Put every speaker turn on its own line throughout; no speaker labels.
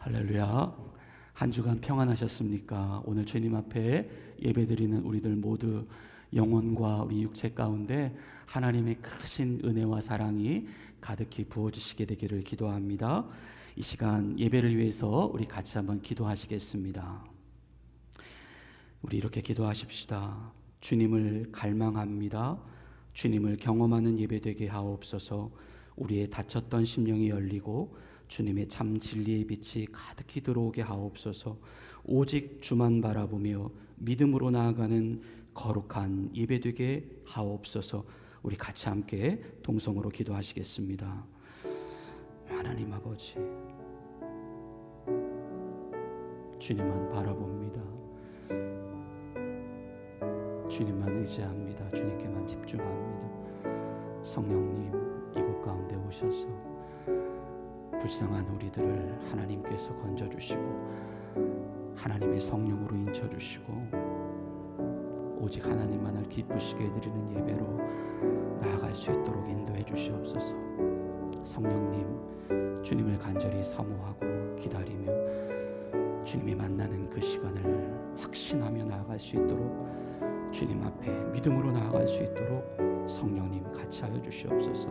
할렐루야. 한 주간 평안하셨습니까? 오늘 주님 앞에 예배드리는 우리들 모두 영혼과 우리 육체 가운데 하나님의 크신 은혜와 사랑이 가득히 부어주시게 되기를 기도합니다. 이 시간 예배를 위해서 우리 같이 한번 기도하시겠습니다. 우리 이렇게 기도하십시다. 주님을 갈망합니다. 주님을 경험하는 예배 되게 하옵소서. 우리의 닫혔던 심령이 열리고 주님의 참 진리의 빛이 가득히 들어오게 하옵소서. 오직 주만 바라보며 믿음으로 나아가는 거룩한 예배 되게 하옵소서. 우리 같이 함께 동성으로 기도하시겠습니다. 하나님 아버지, 주님만 바라봅니다. 주님만 의지합니다. 주님께만 집중합니다. 성령님, 이곳 가운데 오셔서 불쌍한 우리들을 하나님께서 건져주시고 하나님의 성령으로 인쳐주시고 오직 하나님만을 기쁘시게 해드리는 예배로 나아갈 수 있도록 인도해 주시옵소서. 성령님, 주님을 간절히 사모하고 기다리며 주님이 만나는 그 시간을 확신하며 나아갈 수 있도록, 주님 앞에 믿음으로 나아갈 수 있도록 성령님 같이 하여 주시옵소서.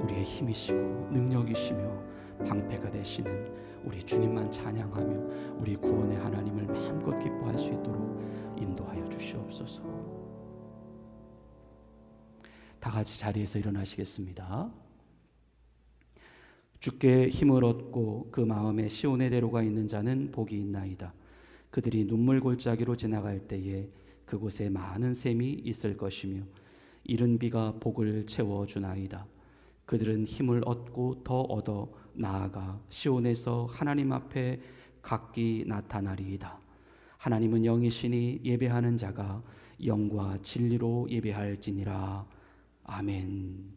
우리의 힘이시고 능력이시며 방패가 되시는 우리 주님만 찬양하며 우리 구원의 하나님을 마음껏 기뻐할 수 있도록 인도하여 주시옵소서. 다 같이 자리에서 일어나시겠습니다. 주께 힘을 얻고 그 마음에 시온의 대로가 있는 자는 복이 있나이다. 그들이 눈물 골짜기로 지나갈 때에 그곳에 많은 샘이 있을 것이며 이른 비가 복을 채워주나이다. 그들은 힘을 얻고 더 얻어 나아가 시온에서 하나님 앞에 각기 나타나리이다. 하나님은 영이시니 예배하는 자가 영과 진리로 예배할지니라. 아멘.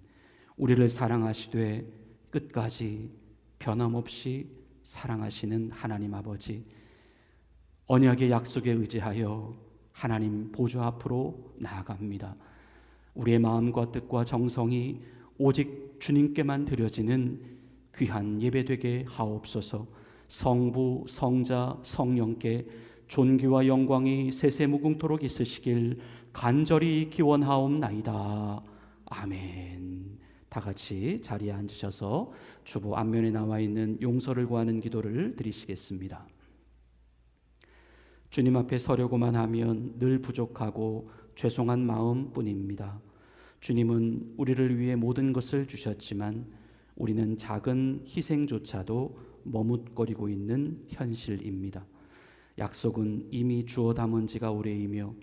우리를 사랑하시되 끝까지 변함없이 사랑하시는 하나님 아버지, 언약의 약속에 의지하여 하나님 보좌 앞으로 나아갑니다. 우리의 마음과 뜻과 정성이 오직 주님께만 드려지는 귀한 예배되게 하옵소서. 성부, 성자, 성령께 존귀와 영광이 세세무궁토록 있으시길 간절히 기원하옵나이다. 아멘. 다 같이 자리에 앉으셔서 주보 앞면에 나와 있는 용서를 구하는 기도를 드리시겠습니다. 주님 앞에 서려고만 하면 늘 부족하고 죄송한 마음뿐입니다. 주님은 우리를 위해 모든 것을 주셨지만 우리는 작은 희생조차도 머뭇거리고 있는 현실입니다. 약속은 이미 주어 담은 지가 오래이며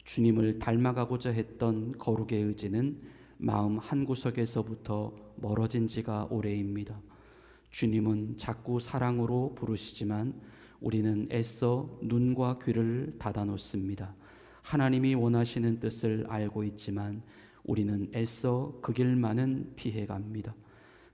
주님을 닮아가고자 했던 거룩의 의지는 마음 한구석에서부터 멀어진 지가 오래입니다. 주님은 자꾸 사랑으로 부르시지만 우리는 애써 눈과 귀를 닫아놓습니다. 하나님이 원하시는 뜻을 알고 있지만 우리는 애써 그 길만은 피해갑니다.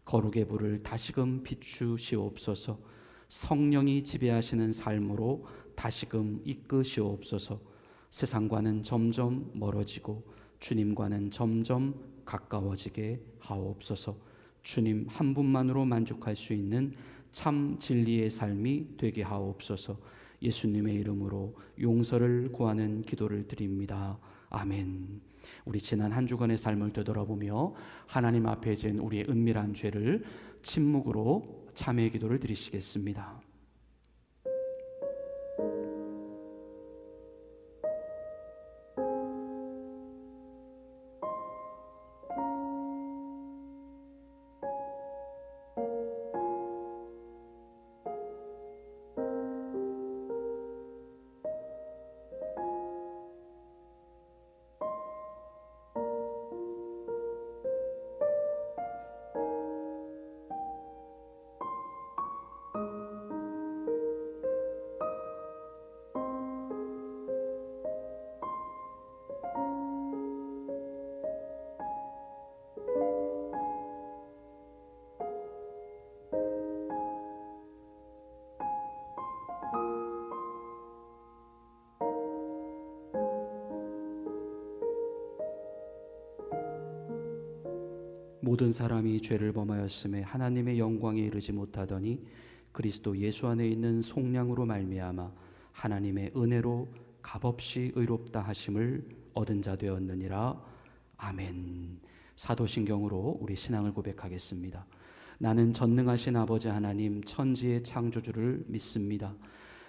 거룩의 불을 다시금 비추시옵소서. 성령이 지배하시는 삶으로 다시금 이끄시옵소서. 세상과는 점점 멀어지고 주님과는 점점 가까워지게 하옵소서. 주님 한 분만으로 만족할 수 있는 참 진리의 삶이 되게 하옵소서. 예수님의 이름으로 용서를 구하는 기도를 드립니다. 아멘. 우리 지난 한 주간의 삶을 되돌아보며 하나님 앞에 진 우리의 은밀한 죄를 침묵으로 참회의 기도를 드리시겠습니다. 모든 사람이 죄를 범하였음에 하나님의 영광에 이르지 못하더니 그리스도 예수 안에 있는 속량으로 말미암아 하나님의 은혜로 값없이 의롭다 하심을 얻은 자 되었느니라. 아멘. 사도신경으로 우리 신앙을 고백하겠습니다. 나는 전능하신 아버지 하나님 천지의 창조주를 믿습니다.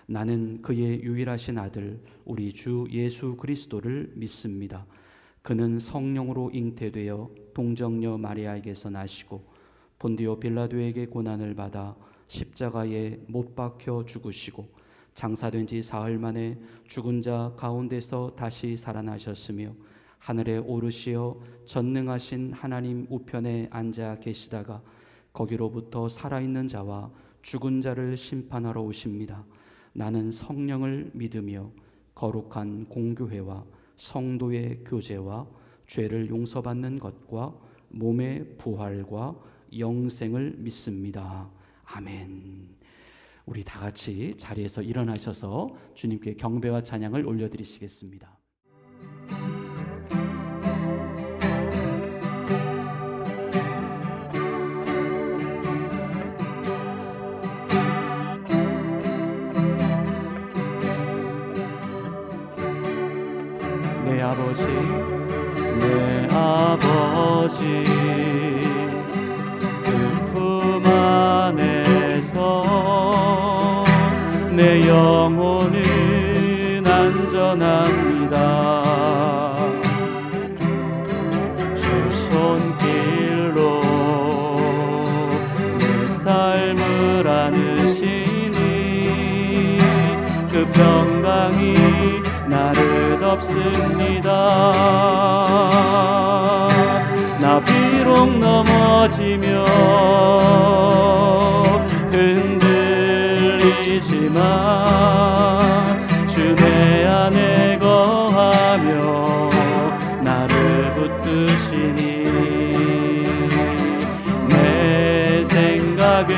나는 그의 유일하신 아들 우리 주 예수 그리스도를 믿습니다. 그는 성령으로 잉태되어 동정녀 마리아에게서 나시고 본디오 빌라도에게 고난을 받아 십자가에 못 박혀 죽으시고 장사된 지 사흘 만에 죽은 자 가운데서 다시 살아나셨으며 하늘에 오르시어 전능하신 하나님 우편에 앉아 계시다가 거기로부터 살아있는 자와 죽은 자를 심판하러 오십니다. 나는 성령을 믿으며 거룩한 공교회와 성도의 교제와 죄를 용서받는 것과 몸의 부활과 영생을 믿습니다. 아멘. 우리 다 같이 자리에서 일어나셔서 주님께 경배와 찬양을 올려드리시겠습니다. 내 아버지, 내 아버지, 그 품 안에서 내 영혼은 안전합니다. 주 손길로 내 삶을 안으시니 그 평강이 나를 덮습니다. 나 비록 넘어지며 흔들리지만 주 내 안에 거하며 나를 붙드시니 내 생각을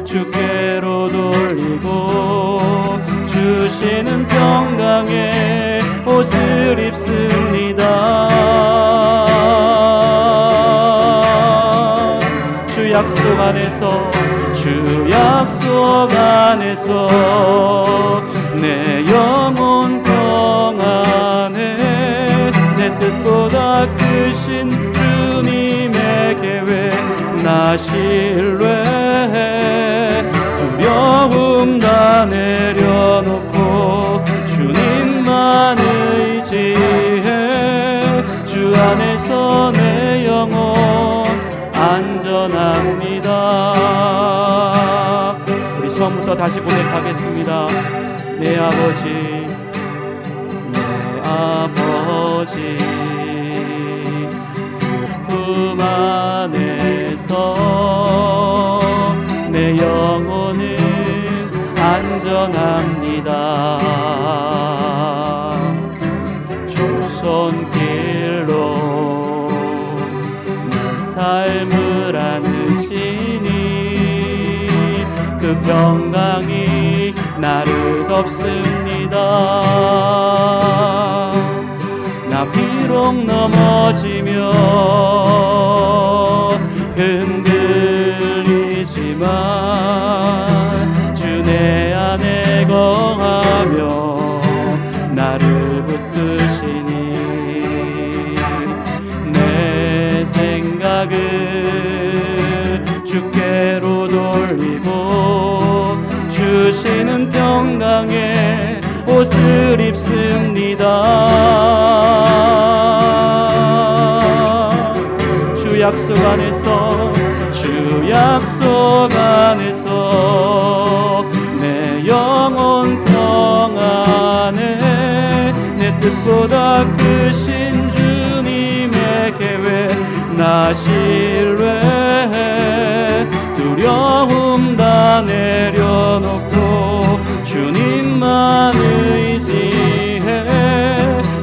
주께로 돌리고 주시는 평강의 옷을 입습니다. 주 약속 안에서, 주 약속 안에서 내 영혼 평안해. 내 뜻보다 크신 주님의 계획 나 신뢰해. 두려움 다 내려놓고 주님만 의지해. 주 안에서 내 영혼 안전합니다. 우리 처음부터 다시 고백하겠습니다. 내 아버지, 내 아버지, 그 품 안에서 내 영혼은 안전합니다. 주 손길로 내 삶을 안으시니 그 평강이 나를 덮습니다. 나 비록 넘어지며 흔들리지만 주 내 안에 거하며 나를 붙드시니 내 생각을 주께로 돌리고 주시는 평강의 옷을 입습니다. 주 약속 안에서, 주 약속 안에서 내 영혼 평안해. 내 뜻보다 크신 주님의 계획 나 신뢰해. 두려움 다 내려놓고 주님만 의지해.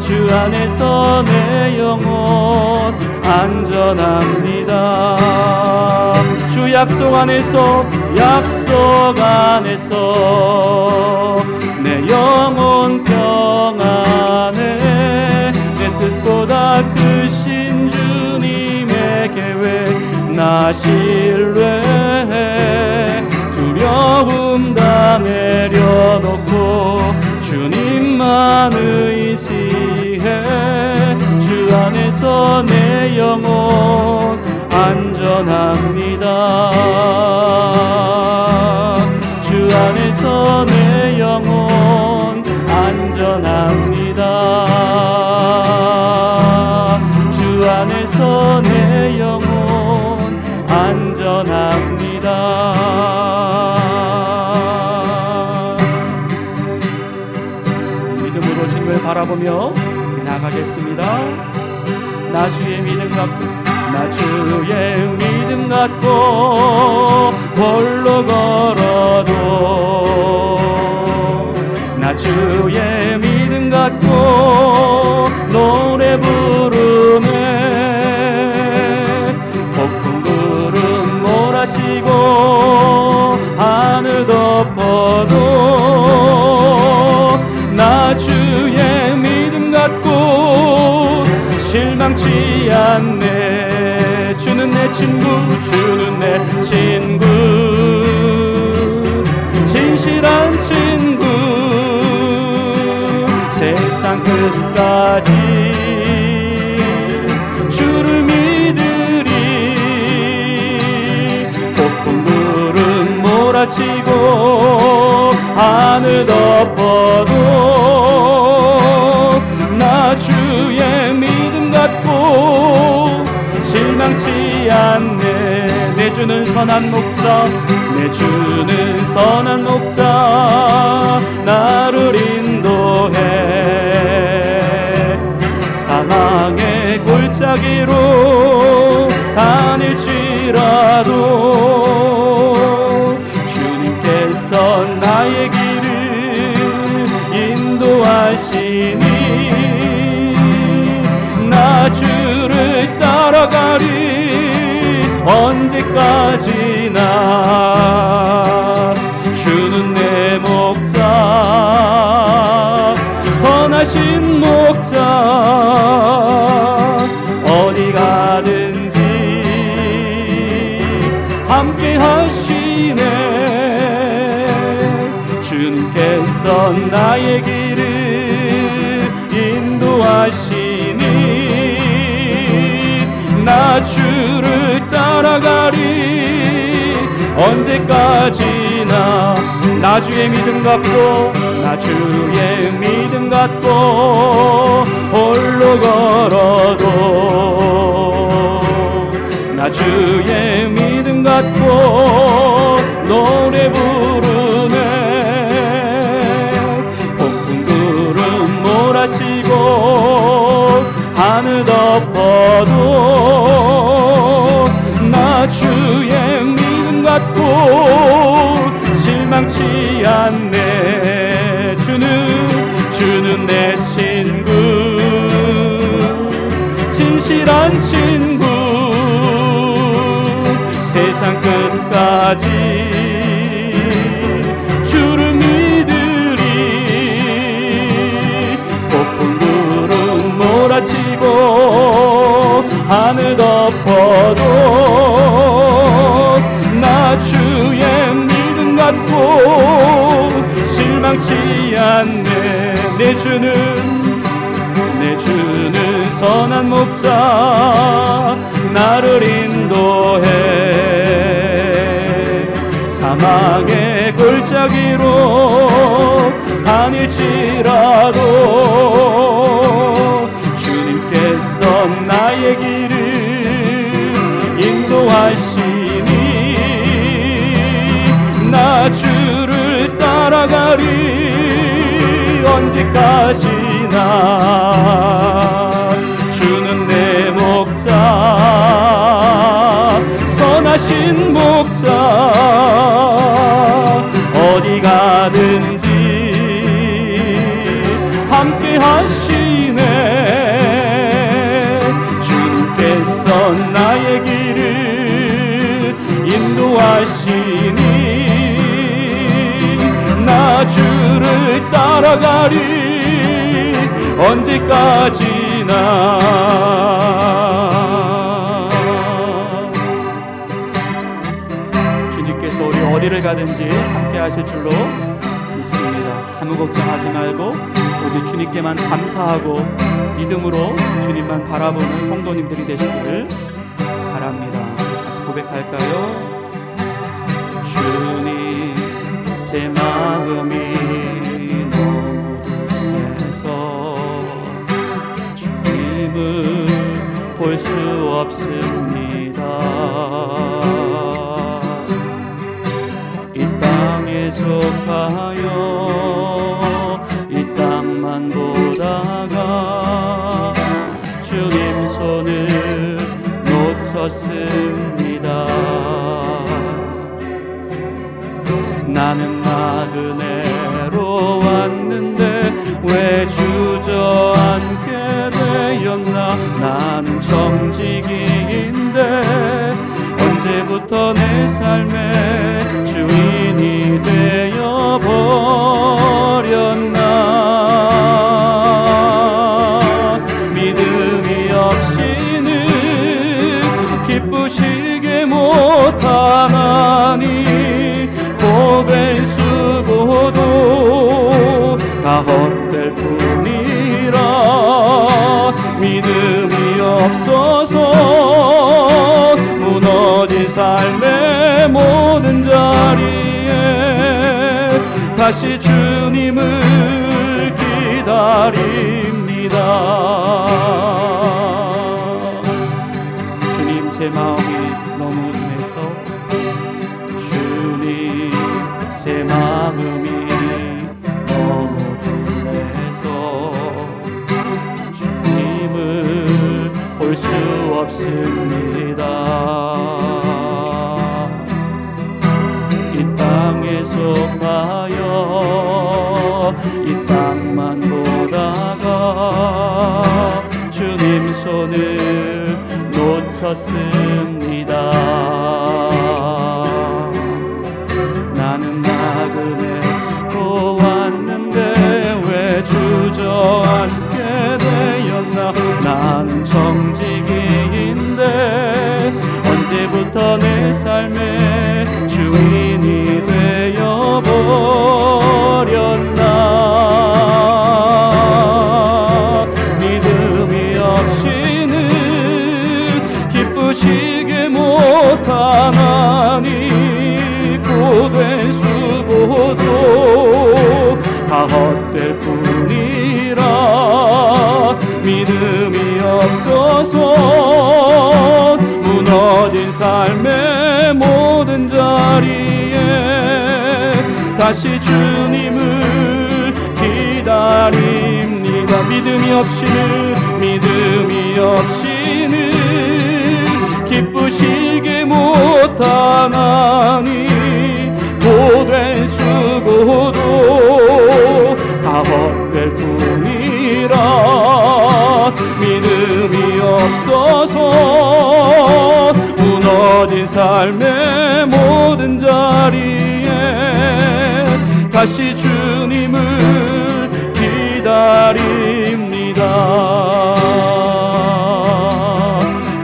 주 안에서 내 영혼 안전합니다. 주 약속 안에서, 약속 안에서 내 영혼 평안해. 내 뜻보다 크신 주님의 계획 나 신뢰해. 영혼 안전합니다. 주 안에서 내 영혼 안전합니다. 주 안에서 내 영혼 안전합니다. 믿음으로 주님을 바라보며 나가겠습니다. 나 주의 믿음 갖고, 나 주의 믿음 갖고 홀로 걸어도, 나 주의 믿음 갖고 노래 부르네. 폭풍 구름 몰아치고 하늘 덮어도 나 주의 믿음 갖고 실망치 않네. 주는 내 친구, 주는 내 친구, 진실한 친구. 세상 끝까지 주를 믿으리. 폭풍 구름 몰아치고 하늘 덮어도 나 주의 믿음 갖고 실망치 않네. 내 주는 선한 목자, 내 주는 선한 목자 나를 인도해. 사망의 골짜기로 다닐지라도 주님께서 나의 길을 인도하시니 나 주를 따라가리. 언제까지나 주는 내 목자, 선하신 목자. 어디 가든지 함께 하시네. 주님께서 나의 길을 인도하시니 나 주를 따라가리. 언제까지나 나 주의 믿음 갖고, 나 주의 믿음 갖고 홀로 걸어도, 나 주의 믿음 갖고 노래 부르네. 폭풍 구름 몰아치고 하늘 덮어도 나 주의 믿음 갖고 실망치 않네. 주는 내 친구, 진실한 친구. 세상 끝까지 주를 믿으리. 폭풍 구름 몰아치고 하늘 덮어도 나 주의 믿음 갖고 실망치 않네. 내 주는 선한 목자 나를 인도해. 사망의 골짜기로 다닐지라도 주님께서 나의 길을 인도하시니 나 주를 따라가리. 언제까지나 주는 내 목자, 선하신 목자. 어디 가든지 함께 하시네. 주님께서 나의 길을 인도하시니 나 주를 따라가리. 언제까지나 주님께서 우리 어디를 가든지 함께 하실 줄로 믿습니다. 아무 걱정하지 말고 오직 주님께만 감사하고 믿음으로 주님만 바라보는 성도님들이 되시기를 바랍니다. 같이 고백할까요? 주님, 제 마음이 너무 두해서 주님을 볼 수 없습니다. 이 땅에 속하여 이 땅만 보다가 주님 손을 놓쳤습니다. 나는 나그네로 왔는데 왜 주저앉게 되었나. 나는 정직이인데 언제부터 내 삶의 주인이 되어버렸나. 믿음이 없이는 기쁘시게 못하나니 고된 수고도 다 헛될 뿐이라. 믿음이 없어서 무너진 삶의 모든 자리에 다시 주님을 기다립니다. 주님, 제 마음이 너무 둔해서 주님, 제 마음이 너무 둔해서 주님을 볼 수 없습니다. 이 땅에 속하여 이 땅만 보다가 주님 손을 놓쳤습니다. 나는 나그네로 왔는데 왜 주저앉게 되었나. 나는 정직이인데 언제부터 내 삶의 주인이 되어버렸나. 믿음이 없이는 기쁘시게 못하나니 고된 수고도 다 헛될 뿐이라. 믿음이 없어서 무너진 삶의 모든 자리에 다시 주님을 기다립니다. 믿음이 없이는 기쁘시게 못하나니 고된 수고도 다 헛될 뿐이라. 믿음이 없어서 무너진 삶의 모든 자리에 다시 주님을 기다립니다.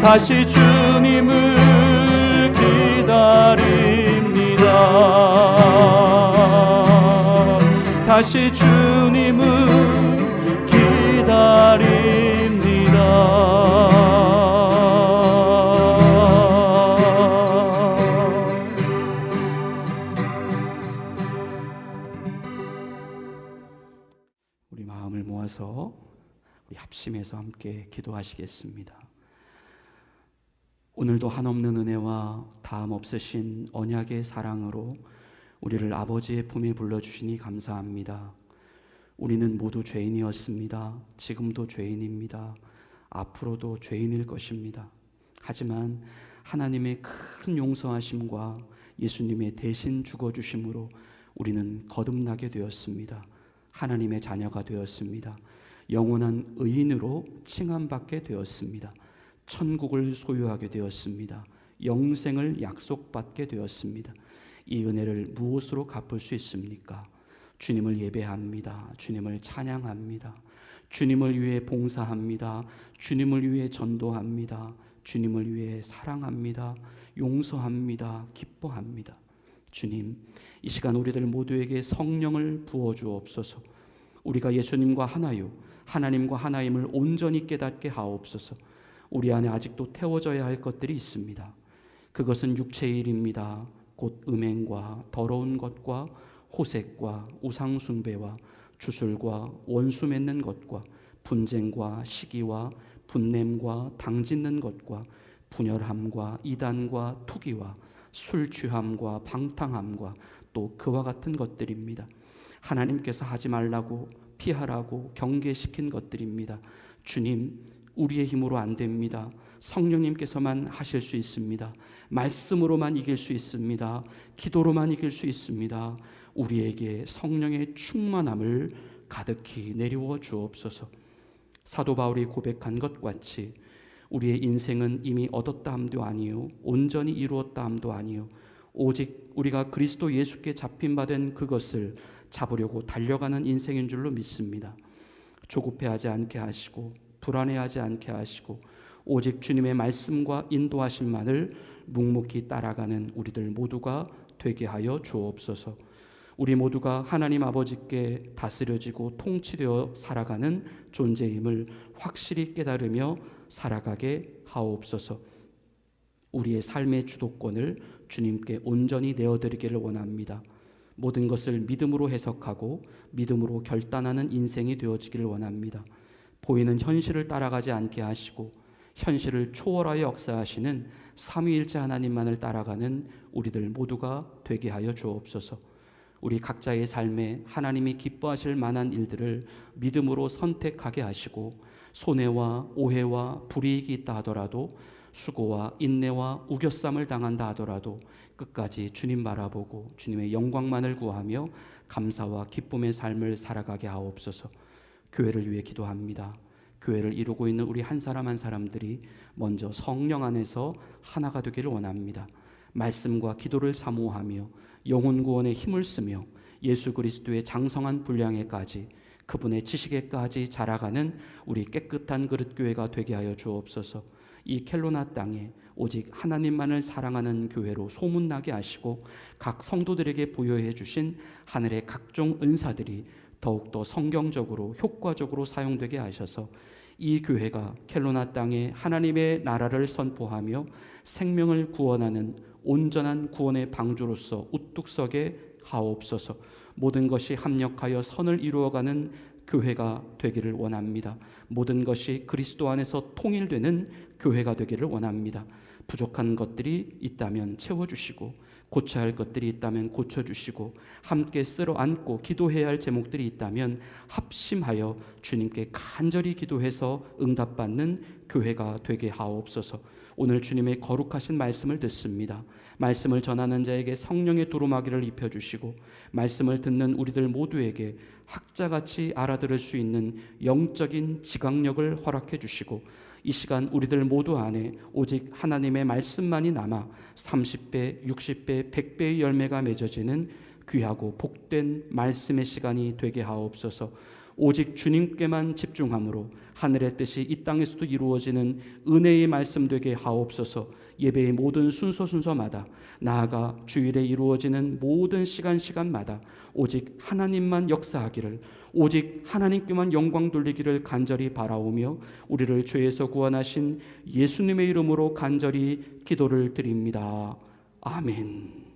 다시 주님을 기다립니다. 다시 주님을 기다립니다. 우리 마음을 모아서 우리 합심해서 함께 기도하시겠습니다. 오늘도 한없는 은혜와 다함 없으신 언약의 사랑으로 우리를 아버지의 품에 불러주시니 감사합니다. 우리는 모두 죄인이었습니다. 지금도 죄인입니다. 앞으로도 죄인일 것입니다. 하지만 하나님의 큰 용서하심과 예수님의 대신 죽어주심으로 우리는 거듭나게 되었습니다. 하나님의 자녀가 되었습니다. 영원한 의인으로 칭함받게 되었습니다. 천국을 소유하게 되었습니다. 영생을 약속받게 되었습니다. 이 은혜를 무엇으로 갚을 수 있습니까? 주님을 예배합니다. 주님을 찬양합니다. 주님을 위해 봉사합니다. 주님을 위해 전도합니다. 주님을 위해 사랑합니다. 용서합니다. 기뻐합니다. 주님, 이 시간 우리들 모두에게 성령을 부어 주옵소서. 우리가 예수님과 하나요, 하나님과 하나임을 온전히 깨닫게 하옵소서. 우리 안에 아직도 태워져야 할 것들이 있습니다. 그것은 육체의 일입니다. 곧 음행과 더러운 것과 호색과 우상숭배와 주술과 원수 맺는 것과 분쟁과 시기와 분냄과 당짓는 것과 분열함과 이단과 투기와 술 취함과 방탕함과 또 그와 같은 것들입니다. 하나님께서 하지 말라고 피하라고 경계시킨 것들입니다. 주님, 우리의 힘으로 안 됩니다. 성령님께서만 하실 수 있습니다. 말씀으로만 이길 수 있습니다. 기도로만 이길 수 있습니다. 우리에게 성령의 충만함을 가득히 내려워 주옵소서. 사도 바울이 고백한 것 같이 우리의 인생은 이미 얻었다 함도 아니요 온전히 이루었다 함도 아니요 오직 우리가 그리스도 예수께 잡힌 바 된 그것을 잡으려고 달려가는 인생인 줄로 믿습니다. 조급해하지 않게 하시고 불안해하지 않게 하시고 오직 주님의 말씀과 인도하심만을 묵묵히 따라가는 우리들 모두가 되게 하여 주옵소서. 우리 모두가 하나님 아버지께 다스려지고 통치되어 살아가는 존재임을 확실히 깨달으며 살아가게 하옵소서. 우리의 삶의 주도권을 주님께 온전히 내어드리기를 원합니다. 모든 것을 믿음으로 해석하고 믿음으로 결단하는 인생이 되어지기를 원합니다. 보이는 현실을 따라가지 않게 하시고 현실을 초월하여 역사하시는 삼위일체 하나님만을 따라가는 우리들 모두가 되게 하여 주옵소서. 우리 각자의 삶에 하나님이 기뻐하실 만한 일들을 믿음으로 선택하게 하시고 손해와 오해와 불이익이 있다 하더라도 수고와 인내와 우겨쌈을 당한다 하더라도 끝까지 주님 바라보고 주님의 영광만을 구하며 감사와 기쁨의 삶을 살아가게 하옵소서. 교회를 위해 기도합니다. 교회를 이루고 있는 우리 한 사람 한 사람들이 먼저 성령 안에서 하나가 되기를 원합니다. 말씀과 기도를 사모하며 영혼 구원에 힘을 쓰며 예수 그리스도의 장성한 분량에까지 그분의 지식에까지 자라가는 우리 깨끗한 그릇 교회가 되게 하여 주옵소서. 이 켈로나 땅에 오직 하나님만을 사랑하는 교회로 소문나게 하시고 각 성도들에게 부여해 주신 하늘의 각종 은사들이 더욱더 성경적으로 효과적으로 사용되게 하셔서 이 교회가 켈로나 땅에 하나님의 나라를 선포하며 생명을 구원하는 온전한 구원의 방주로서 우뚝 서게 하옵소서. 모든 것이 합력하여 선을 이루어가는 교회가 되기를 원합니다. 모든 것이 그리스도 안에서 통일되는 교회가 되기를 원합니다. 부족한 것들이 있다면 채워주시고 고쳐야 할 것들이 있다면 고쳐주시고 함께 쓸어 안고 기도해야 할 제목들이 있다면 합심하여 주님께 간절히 기도해서 응답받는 교회가 되게 하옵소서. 오늘 주님의 거룩하신 말씀을 듣습니다. 말씀을 전하는 자에게 성령의 두루마기를 입혀주시고 말씀을 듣는 우리들 모두에게 학자같이 알아들을 수 있는 영적인 지각력을 허락해 주시고 이 시간 우리들 모두 안에 오직 하나님의 말씀만이 남아 30배, 60배, 100배의 열매가 맺어지는 귀하고 복된 말씀의 시간이 되게 하옵소서. 오직 주님께만 집중함으로 하늘의 뜻이 이 땅에서도 이루어지는 은혜의 말씀 되게 하옵소서. 예배의 모든 순서마다 나아가 주일에 이루어지는 모든 시간마다 오직 하나님만 역사하기를 오직 하나님께만 영광 돌리기를 간절히 바라오며 우리를 죄에서 구원하신 예수님의 이름으로 간절히 기도를 드립니다. 아멘.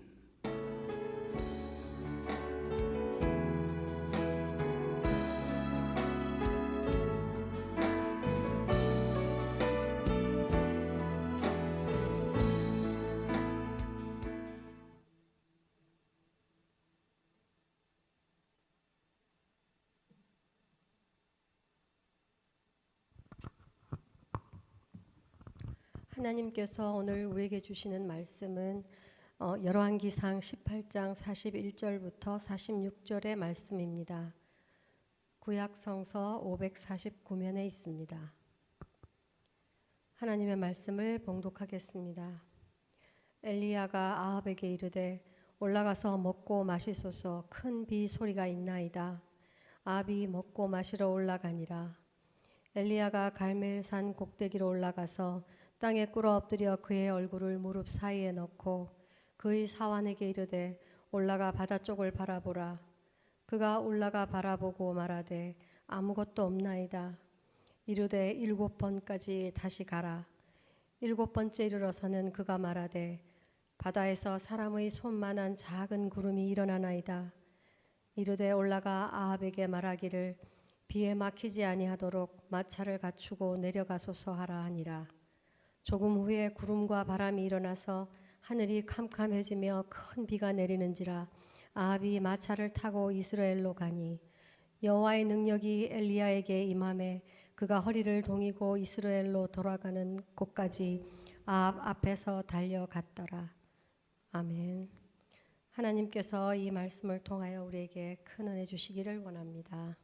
하나님께서 오늘 우리에게 주시는 말씀은 열왕기상 18장 41절부터 46절의 말씀입니다. 구약 성서 549면에 있습니다. 하나님의 말씀을 봉독하겠습니다. 엘리야가 아합에게 이르되 올라가서 먹고 마시소서. 큰 비 소리가 있나이다. 아합이 먹고 마시러 올라가니라. 엘리야가 갈멜산 꼭대기로 올라가서 땅에 꿇어 엎드려 그의 얼굴을 무릎 사이에 넣고 그의 사환에게 이르되 올라가 바다 쪽을 바라보라. 그가 올라가 바라보고 말하되 아무것도 없나이다. 이르되 7번까지 다시 가라. 7번째 이르러서는 그가 말하되 바다에서 사람의 손만한 작은 구름이 일어나나이다. 이르되 올라가 아합에게 말하기를 비에 막히지 아니하도록 마차를 갖추고 내려가소서 하라 하니라. 조금 후에 구름과 바람이 일어나서 하늘이 캄캄해지며 큰 비가 내리는지라. 아합이 마차를 타고 이스라엘로 가니 여호와의 능력이 엘리야에게 임하매 그가 허리를 동이고 이스라엘로 돌아가는 곳까지 아합 앞에서 달려갔더라. 아멘. 하나님께서 이 말씀을 통하여 우리에게 큰 은혜 주시기를 원합니다.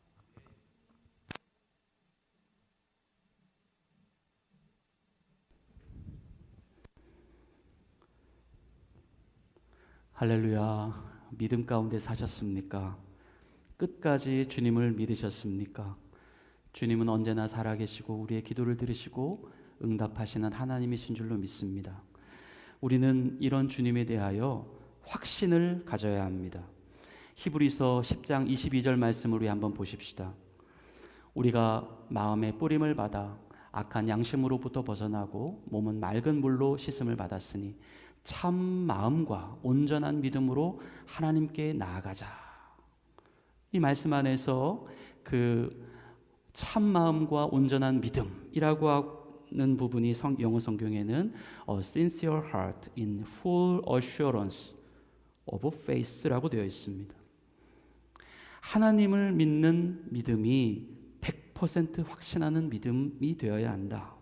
할렐루야. 믿음 가운데 사셨습니까? 끝까지 주님을 믿으셨습니까? 주님은 언제나 살아계시고 우리의 기도를 들으시고 응답하시는 하나님이신 줄로 믿습니다. 우리는 이런 주님에 대하여 확신을 가져야 합니다. 히브리서 10장 22절 말씀을 우리 한번 보십시다. 우리가 마음의 뿌림을 받아 악한 양심으로부터 벗어나고 몸은 맑은 물로 씻음을 받았으니 참 마음과 온전한 믿음으로 하나님께 나아가자. 이 말씀 안에서 그 참 마음과 온전한 믿음이라고 하는 부분이 영어 성경에는 A sincere heart in full assurance of faith라고 되어 있습니다. 하나님을 믿는 믿음이 100% 확신하는 믿음이 되어야 한다.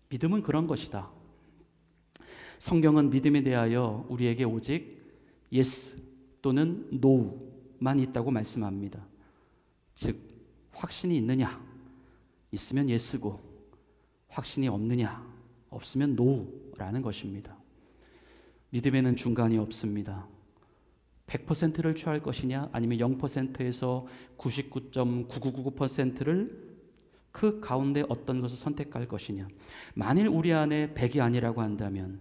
믿음은 그런 것이다. 성경은 믿음에 대하여 우리에게 오직 yes 또는 no만 있다고 말씀합니다. 즉 확신이 있느냐? 있으면 yes고 확신이 없느냐? 없으면 no라는 것입니다. 믿음에는 중간이 없습니다. 100%를 취할 것이냐 아니면 0%에서 99.9999%를 그 가운데 어떤 것을 선택할 것이냐. 만일 우리 안에 100이 아니라고 한다면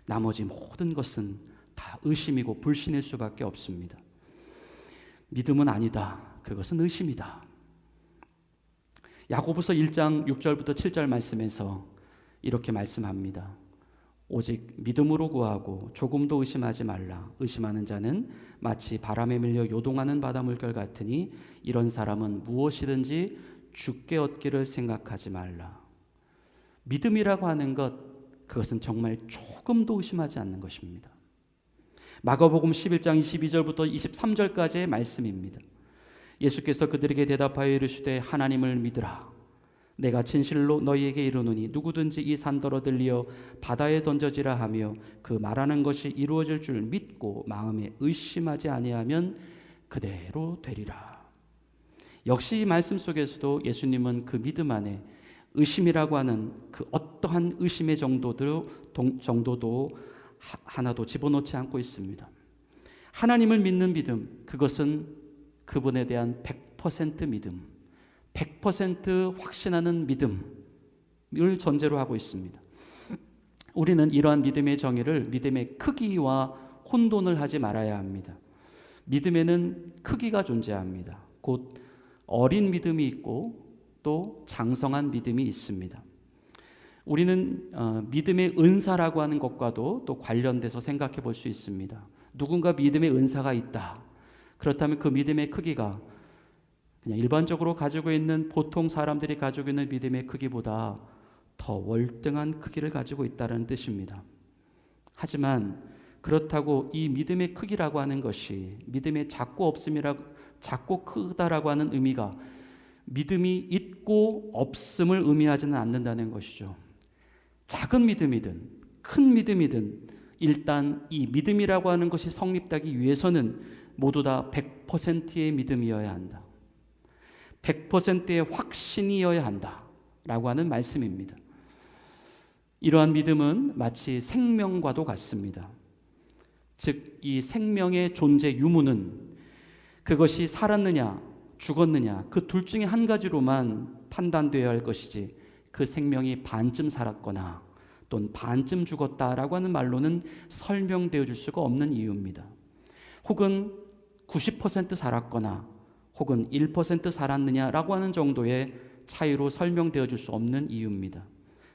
나머지 모든 것은 다 의심이고 불신일 수밖에 없습니다. 믿음은 아니다. 그것은 의심이다. 야고보서 1장 6절부터 7절 말씀에서 이렇게 말씀합니다. 오직 믿음으로 구하고 조금도 의심하지 말라. 의심하는 자는 마치 바람에 밀려 요동하는 바다 물결 같으니 이런 사람은 무엇이든지 죽게 얻기를 생각하지 말라. 믿음이라고 하는 것, 그것은 정말 조금도 의심하지 않는 것입니다. 마가복음 11장 22절부터 23절까지의 말씀입니다. 예수께서 그들에게 대답하여 이르시되 하나님을 믿으라. 내가 진실로 너희에게 이르노니 누구든지 이 산더러 들리어 바다에 던져지라 하며 그 말하는 것이 이루어질 줄 믿고 마음에 의심하지 아니하면 그대로 되리라. 역시 이 말씀 속에서도 예수님은 그 믿음 안에 의심이라고 하는 그 어떠한 의심의 정도도 하나도 집어넣지 않고 있습니다. 하나님을 믿는 믿음, 그것은 그분에 대한 100% 믿음, 100% 확신하는 믿음을 전제로 하고 있습니다. 우리는 이러한 믿음의 정의를 믿음의 크기와 혼돈을 하지 말아야 합니다. 믿음에는 크기가 존재합니다. 곧 어린 믿음이 있고 또 장성한 믿음이 있습니다. 우리는 믿음의 은사라고 하는 것과도 또 관련돼서 생각해 볼 수 있습니다. 누군가 믿음의 은사가 있다. 그렇다면 그 믿음의 크기가 그냥 일반적으로 가지고 있는 보통 사람들이 가지고 있는 믿음의 크기보다 더 월등한 크기를 가지고 있다는 뜻입니다. 하지만 그렇다고 이 믿음의 크기라고 하는 것이 믿음의 작고 없음이라고 작고 크다라고 하는 의미가 믿음이 있고 없음을 의미하지는 않는다는 것이죠. 작은 믿음이든 큰 믿음이든 일단 이 믿음이라고 하는 것이 성립되기 위해서는 모두 다 100%의 믿음이어야 한다. 100%의 확신이어야 한다라고 하는 말씀입니다. 이러한 믿음은 마치 생명과도 같습니다. 즉, 이 생명의 존재 유무는 그것이 살았느냐 죽었느냐 그 둘 중에 한 가지로만 판단되어야 할 것이지 그 생명이 반쯤 살았거나 또는 반쯤 죽었다라고 하는 말로는 설명되어 줄 수가 없는 이유입니다. 혹은 90% 살았거나 혹은 1% 살았느냐라고 하는 정도의 차이로 설명되어 줄 수 없는 이유입니다.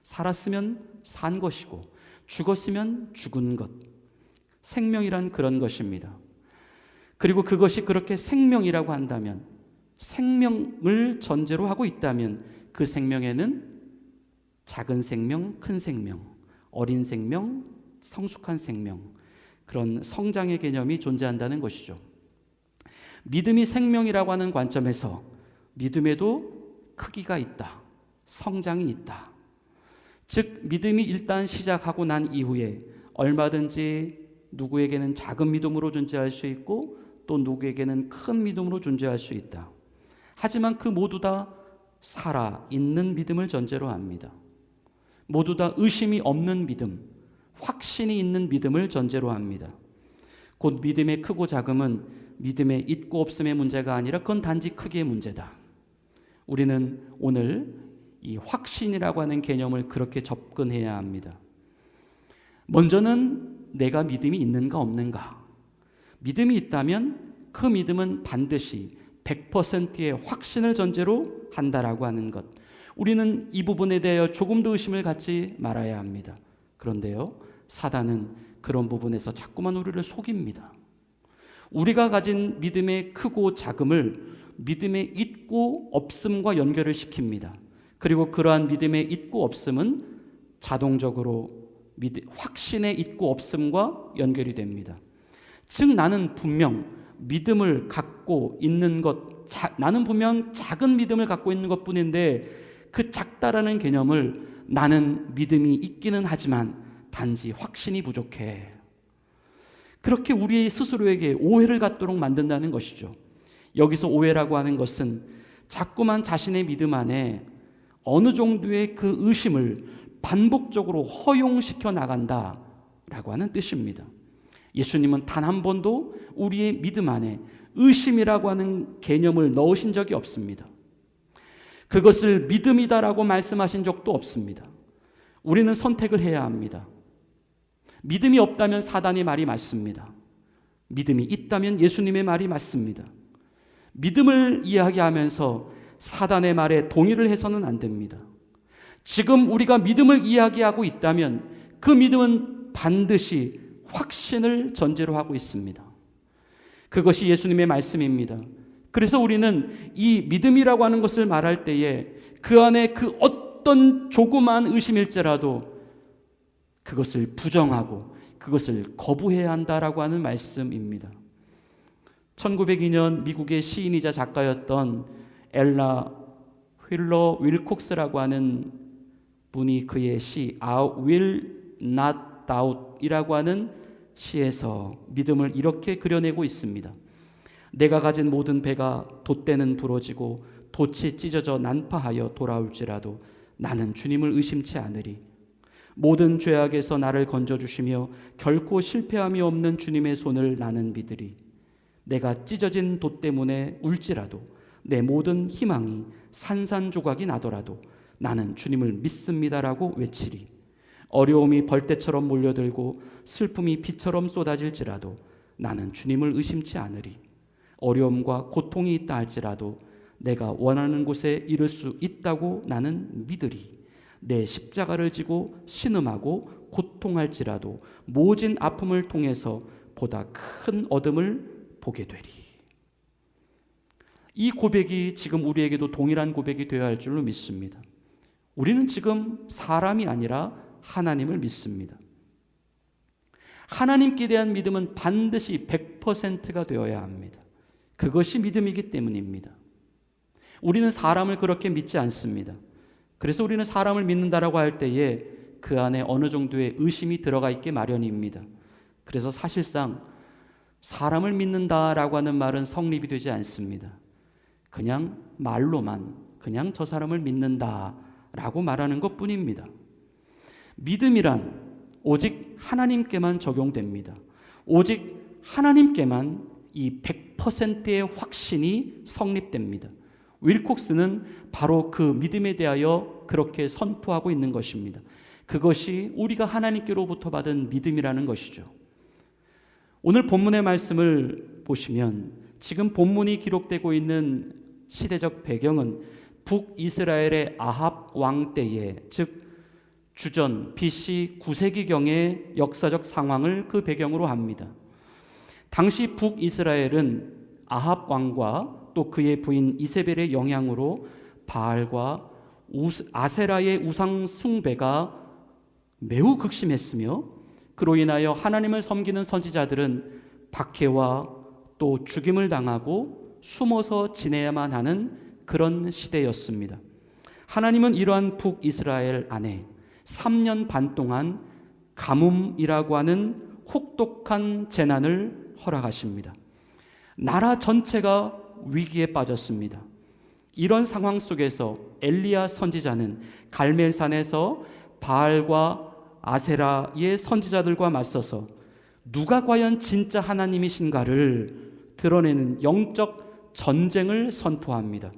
살았으면 산 것이고 죽었으면 죽은 것. 생명이란 그런 것입니다. 그리고 그것이 그렇게 생명이라고 한다면, 생명을 전제로 하고 있다면 그 생명에는 작은 생명, 큰 생명, 어린 생명, 성숙한 생명, 그런 성장의 개념이 존재한다는 것이죠. 믿음이 생명이라고 하는 관점에서 믿음에도 크기가 있다, 성장이 있다. 즉 믿음이 일단 시작하고 난 이후에 얼마든지 누구에게는 작은 믿음으로 존재할 수 있고 또 누구에게는 큰 믿음으로 존재할 수 있다. 하지만 그 모두 다 살아있는 믿음을 전제로 합니다. 모두 다 의심이 없는 믿음, 확신이 있는 믿음을 전제로 합니다. 곧 믿음의 크고 작음은 믿음의 있고 없음의 문제가 아니라 그건 단지 크기의 문제다. 우리는 오늘 이 확신이라고 하는 개념을 그렇게 접근해야 합니다. 먼저는 내가 믿음이 있는가 없는가. 믿음이 있다면 그 믿음은 반드시 100%의 확신을 전제로 한다라고 하는 것. 우리는 이 부분에 대하여 조금 더 의심을 갖지 말아야 합니다. 그런데요, 사단은 그런 부분에서 자꾸만 우리를 속입니다. 우리가 가진 믿음의 크고 작음을 믿음의 있고 없음과 연결을 시킵니다. 그리고 그러한 믿음의 있고 없음은 자동적으로 확신의 있고 없음과 연결이 됩니다. 즉 나는 분명 믿음을 갖고 있는 것, 나는 분명 작은 믿음을 갖고 있는 것뿐인데 그 작다라는 개념을 나는 믿음이 있기는 하지만 단지 확신이 부족해. 그렇게 우리 스스로에게 오해를 갖도록 만든다는 것이죠. 여기서 오해라고 하는 것은 자꾸만 자신의 믿음 안에 어느 정도의 그 의심을 반복적으로 허용시켜 나간다라고 하는 뜻입니다. 예수님은 단 한 번도 우리의 믿음 안에 의심이라고 하는 개념을 넣으신 적이 없습니다. 그것을 믿음이다라고 말씀하신 적도 없습니다. 우리는 선택을 해야 합니다. 믿음이 없다면 사단의 말이 맞습니다. 믿음이 있다면 예수님의 말이 맞습니다. 믿음을 이야기하면서 사단의 말에 동의를 해서는 안 됩니다. 지금 우리가 믿음을 이야기하고 있다면 그 믿음은 반드시 확신을 전제로 하고 있습니다. 그것이 예수님의 말씀입니다. 그래서 우리는 이 믿음이라고 하는 것을 말할 때에 그 안에 그 어떤 조그만 의심일지라도 그것을 부정하고 그것을 거부해야 한다라고 하는 말씀입니다. 1902년 미국의 시인이자 작가였던 엘라 휠러 윌콕스라고 하는 분이 그의 시 I will not doubt 이라고 하는 시에서 믿음을 이렇게 그려내고 있습니다. 내가 가진 모든 배가 돛대는 부러지고 돛이 찢어져 난파하여 돌아올지라도 나는 주님을 의심치 않으리. 모든 죄악에서 나를 건져주시며 결코 실패함이 없는 주님의 손을 나는 믿으리. 내가 찢어진 돛 때문에 울지라도 내 모든 희망이 산산조각이 나더라도 나는 주님을 믿습니다라고 외치리. 어려움이 벌떼처럼 몰려들고 슬픔이 비처럼 쏟아질지라도 나는 주님을 의심치 않으리. 어려움과 고통이 있다 할지라도 내가 원하는 곳에 이를 수 있다고 나는 믿으리. 내 십자가를 지고 신음하고 고통할지라도 모진 아픔을 통해서 보다 큰 얻음을 보게 되리. 이 고백이 지금 우리에게도 동일한 고백이 되어야 할 줄로 믿습니다. 우리는 지금 사람이 아니라 하나님을 믿습니다. 하나님께 대한 믿음은 반드시 100%가 되어야 합니다. 그것이 믿음이기 때문입니다. 우리는 사람을 그렇게 믿지 않습니다. 그래서 우리는 사람을 믿는다라고 할 때에 그 안에 어느 정도의 의심이 들어가 있게 마련입니다. 그래서 사실상 사람을 믿는다라고 하는 말은 성립이 되지 않습니다. 그냥 말로만 그냥 저 사람을 믿는다라고 말하는 것뿐입니다. 믿음이란 오직 하나님께만 적용됩니다. 오직 하나님께만 이 100%의 확신이 성립됩니다. 윌콕스는 바로 그 믿음에 대하여 그렇게 선포하고 있는 것입니다. 그것이 우리가 하나님께로부터 받은 믿음이라는 것이죠. 오늘 본문의 말씀을 보시면 지금 본문이 기록되고 있는 시대적 배경은 북이스라엘의 아합 왕 때에, 즉 주전 BC 9세기경의 역사적 상황을 그 배경으로 합니다. 당시 북이스라엘은 아합 왕과 또 그의 부인 이세벨의 영향으로 바알과 아세라의 우상 숭배가 매우 극심했으며, 그로 인하여 하나님을 섬기는 선지자들은 박해와 또 죽임을 당하고 숨어서 지내야만 하는 그런 시대였습니다. 하나님은 이러한 북이스라엘 안에 3년 반 동안 가뭄이라고 하는 혹독한 재난을 허락하십니다. 나라 전체가 위기에 빠졌습니다. 이런 상황 속에서 엘리야 선지자는 갈멜산에서 바알과 아세라의 선지자들과 맞서서 누가 과연 진짜 하나님이신가를 드러내는 영적 전쟁을 선포합니다.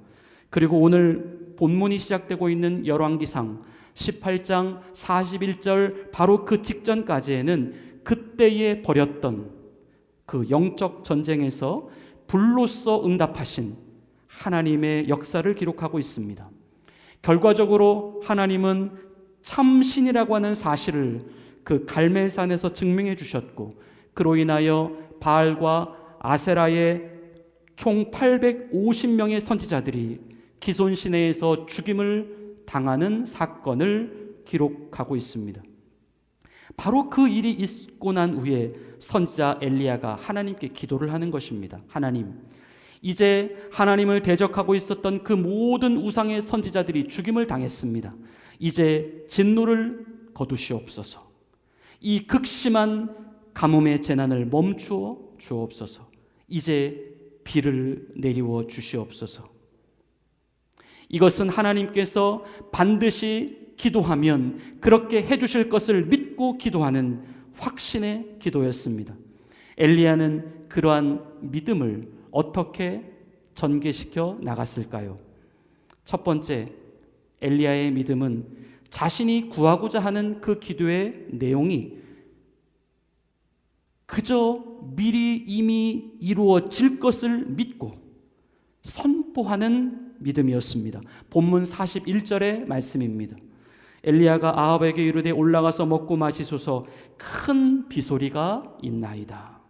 그리고 오늘 본문이 시작되고 있는 열왕기상 18장 41절 바로 그 직전까지에는 그때에 벌였던 그 영적 전쟁에서 불로써 응답하신 하나님의 역사를 기록하고 있습니다. 결과적으로 하나님은 참신이라고 하는 사실을 그 갈멜산에서 증명해 주셨고, 그로 인하여 바알과 아세라의 총 850명의 선지자들이 기손 시내에서 죽임을 당하는 사건을 기록하고 있습니다. 바로 그 일이 있고 난 후에 선지자 엘리야가 하나님께 기도를 하는 것입니다. 하나님, 이제 하나님을 대적하고 있었던 그 모든 우상의 선지자들이 죽임을 당했습니다. 이제 진노를 거두시옵소서. 이 극심한 가뭄의 재난을 멈추어 주옵소서. 이제 비를 내리워 주시옵소서. 이것은 하나님께서 반드시 기도하면 그렇게 해주실 것을 믿고 기도하는 확신의 기도였습니다. 엘리야는 그러한 믿음을 어떻게 전개시켜 나갔을까요? 첫 번째, 엘리야의 믿음은 자신이 구하고자 하는 그 기도의 내용이 그저 미리 이미 이루어질 것을 믿고 선포하는 믿음이었습니다. 본문 41절의 말씀입니다. 엘리야가 아합에게 이르되 올라가서 먹고 마시소서, 큰 비소리가 있나이다.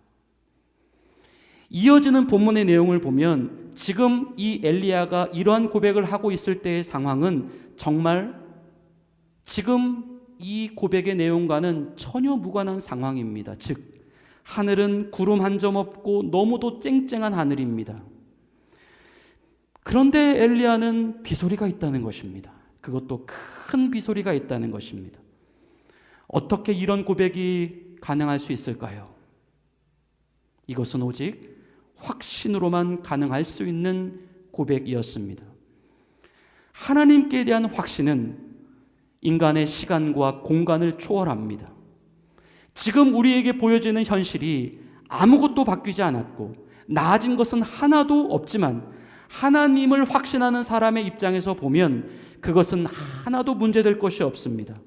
이어지는 본문의 내용을 보면 지금 이 엘리야가 이러한 고백을 하고 있을 때의 상황은 정말 지금 이 고백의 내용과는 전혀 무관한 상황입니다. 즉 하늘은 구름 한 점 없고 너무도 쨍쨍한 하늘입니다. 그런데 엘리야는 비소리가 있다는 것입니다. 그것도 큰 비소리가 있다는 것입니다. 어떻게 이런 고백이 가능할 수 있을까요? 이것은 오직 확신으로만 가능할 수 있는 고백이었습니다. 하나님께 대한 확신은 인간의 시간과 공간을 초월합니다. 지금 우리에게 보여지는 현실이 아무것도 바뀌지 않았고 나아진 것은 하나도 없지만 하나님을 확신하는 사람의 입장에서 보면 그것은 하나도 문제될 것이 없습니다.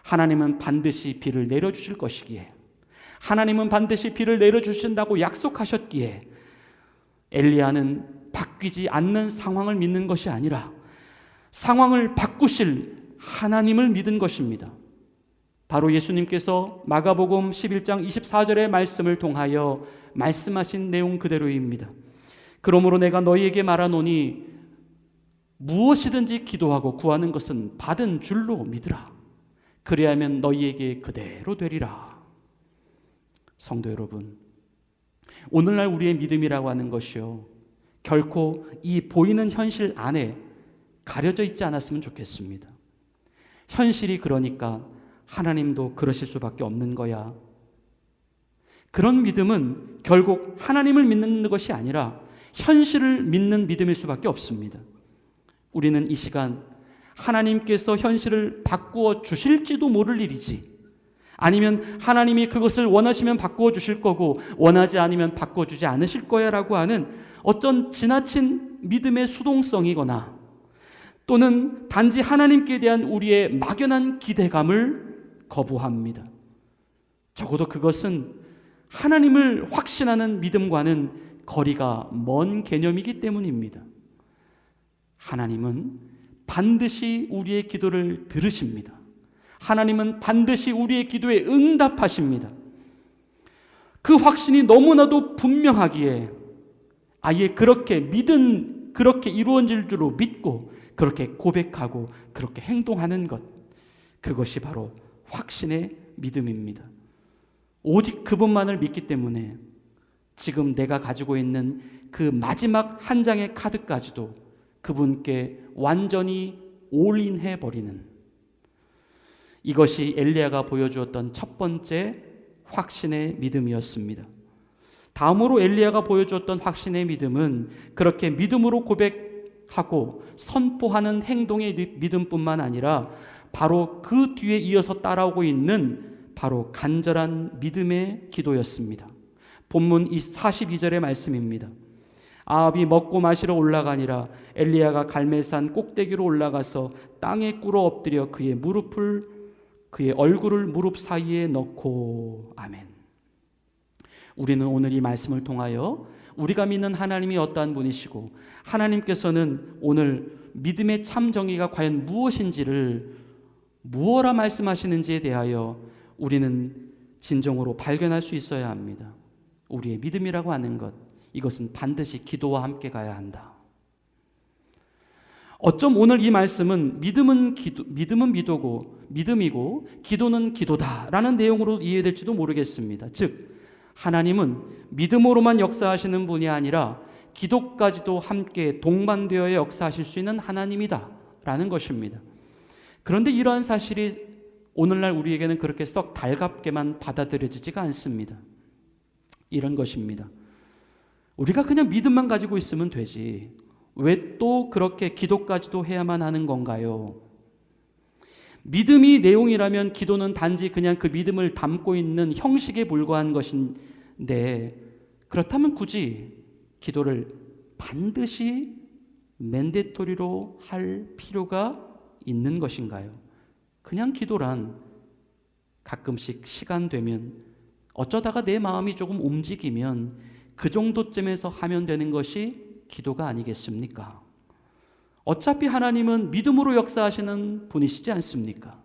하나님은 반드시 비를 내려주실 것이기에, 하나님은 반드시 비를 내려주신다고 약속하셨기에 엘리야는 바뀌지 않는 상황을 믿는 것이 아니라 상황을 바꾸실 하나님을 믿은 것입니다. 바로 예수님께서 마가복음 11장 24절의 말씀을 통하여 말씀하신 내용 그대로입니다. 그러므로 내가 너희에게 말하노니 무엇이든지 기도하고 구하는 것은 받은 줄로 믿으라. 그리하면 너희에게 그대로 되리라. 성도 여러분, 오늘날 우리의 믿음이라고 하는 것이요, 결코 이 보이는 현실 안에 가려져 있지 않았으면 좋겠습니다. 현실이 그러니까 하나님도 그러실 수밖에 없는 거야. 그런 믿음은 결국 하나님을 믿는 것이 아니라 현실을 믿는 믿음일 수밖에 없습니다. 우리는 이 시간 하나님께서 현실을 바꾸어 주실지도 모를 일이지, 아니면 하나님이 그것을 원하시면 바꾸어 주실 거고 원하지 않으면 바꾸어 주지 않으실 거야 라고 하는 어떤 지나친 믿음의 수동성이거나 또는 단지 하나님께 대한 우리의 막연한 기대감을 거부합니다. 적어도 그것은 하나님을 확신하는 믿음과는 거리가 먼 개념이기 때문입니다. 하나님은 반드시 우리의 기도를 들으십니다. 하나님은 반드시 우리의 기도에 응답하십니다. 그 확신이 너무나도 분명하기에 아예 그렇게 이루어질 줄로 믿고 그렇게 고백하고 그렇게 행동하는 것, 그것이 바로 확신의 믿음입니다. 오직 그분만을 믿기 때문에 지금 내가 가지고 있는 그 마지막 한 장의 카드까지도 그분께 완전히 올인해 버리는, 이것이 엘리야가 보여주었던 첫 번째 확신의 믿음이었습니다. 다음으로 엘리야가 보여주었던 확신의 믿음은 그렇게 믿음으로 고백하고 선포하는 행동의 믿음뿐만 아니라 바로 그 뒤에 이어서 따라오고 있는 바로 간절한 믿음의 기도였습니다. 본문 42절의 말씀입니다. 아합이 먹고 마시러 올라가니라. 엘리야가 갈멜산 꼭대기로 올라가서 땅에 꿇어 엎드려 그의 얼굴을 무릎 사이에 넣고. 아멘. 우리는 오늘 이 말씀을 통하여 우리가 믿는 하나님이 어떠한 분이시고 하나님께서는 오늘 믿음의 참 정의가 과연 무엇인지를 무엇라 말씀하시는지에 대하여 우리는 진정으로 발견할 수 있어야 합니다. 우리의 믿음이라고 하는 것, 이것은 반드시 기도와 함께 가야 한다. 어쩜 오늘 이 말씀은 믿음은 믿음이고 기도는 기도다라는 내용으로 이해될지도 모르겠습니다. 즉 하나님은 믿음으로만 역사하시는 분이 아니라 기도까지도 함께 동반되어 역사하실 수 있는 하나님이다라는 것입니다. 그런데 이러한 사실이 오늘날 우리에게는 그렇게 썩 달갑게만 받아들여지지가 않습니다. 이런 것입니다. 우리가 그냥 믿음만 가지고 있으면 되지, 왜 또 그렇게 기도까지도 해야만 하는 건가요? 믿음이 내용이라면 기도는 단지 그냥 그 믿음을 담고 있는 형식에 불과한 것인데, 그렇다면 굳이 기도를 반드시 맨데토리로 할 필요가 있는 것인가요? 그냥 기도란 가끔씩 시간 되면 어쩌다가 내 마음이 조금 움직이면 그 정도쯤에서 하면 되는 것이 기도가 아니겠습니까? 어차피 하나님은 믿음으로 역사하시는 분이시지 않습니까?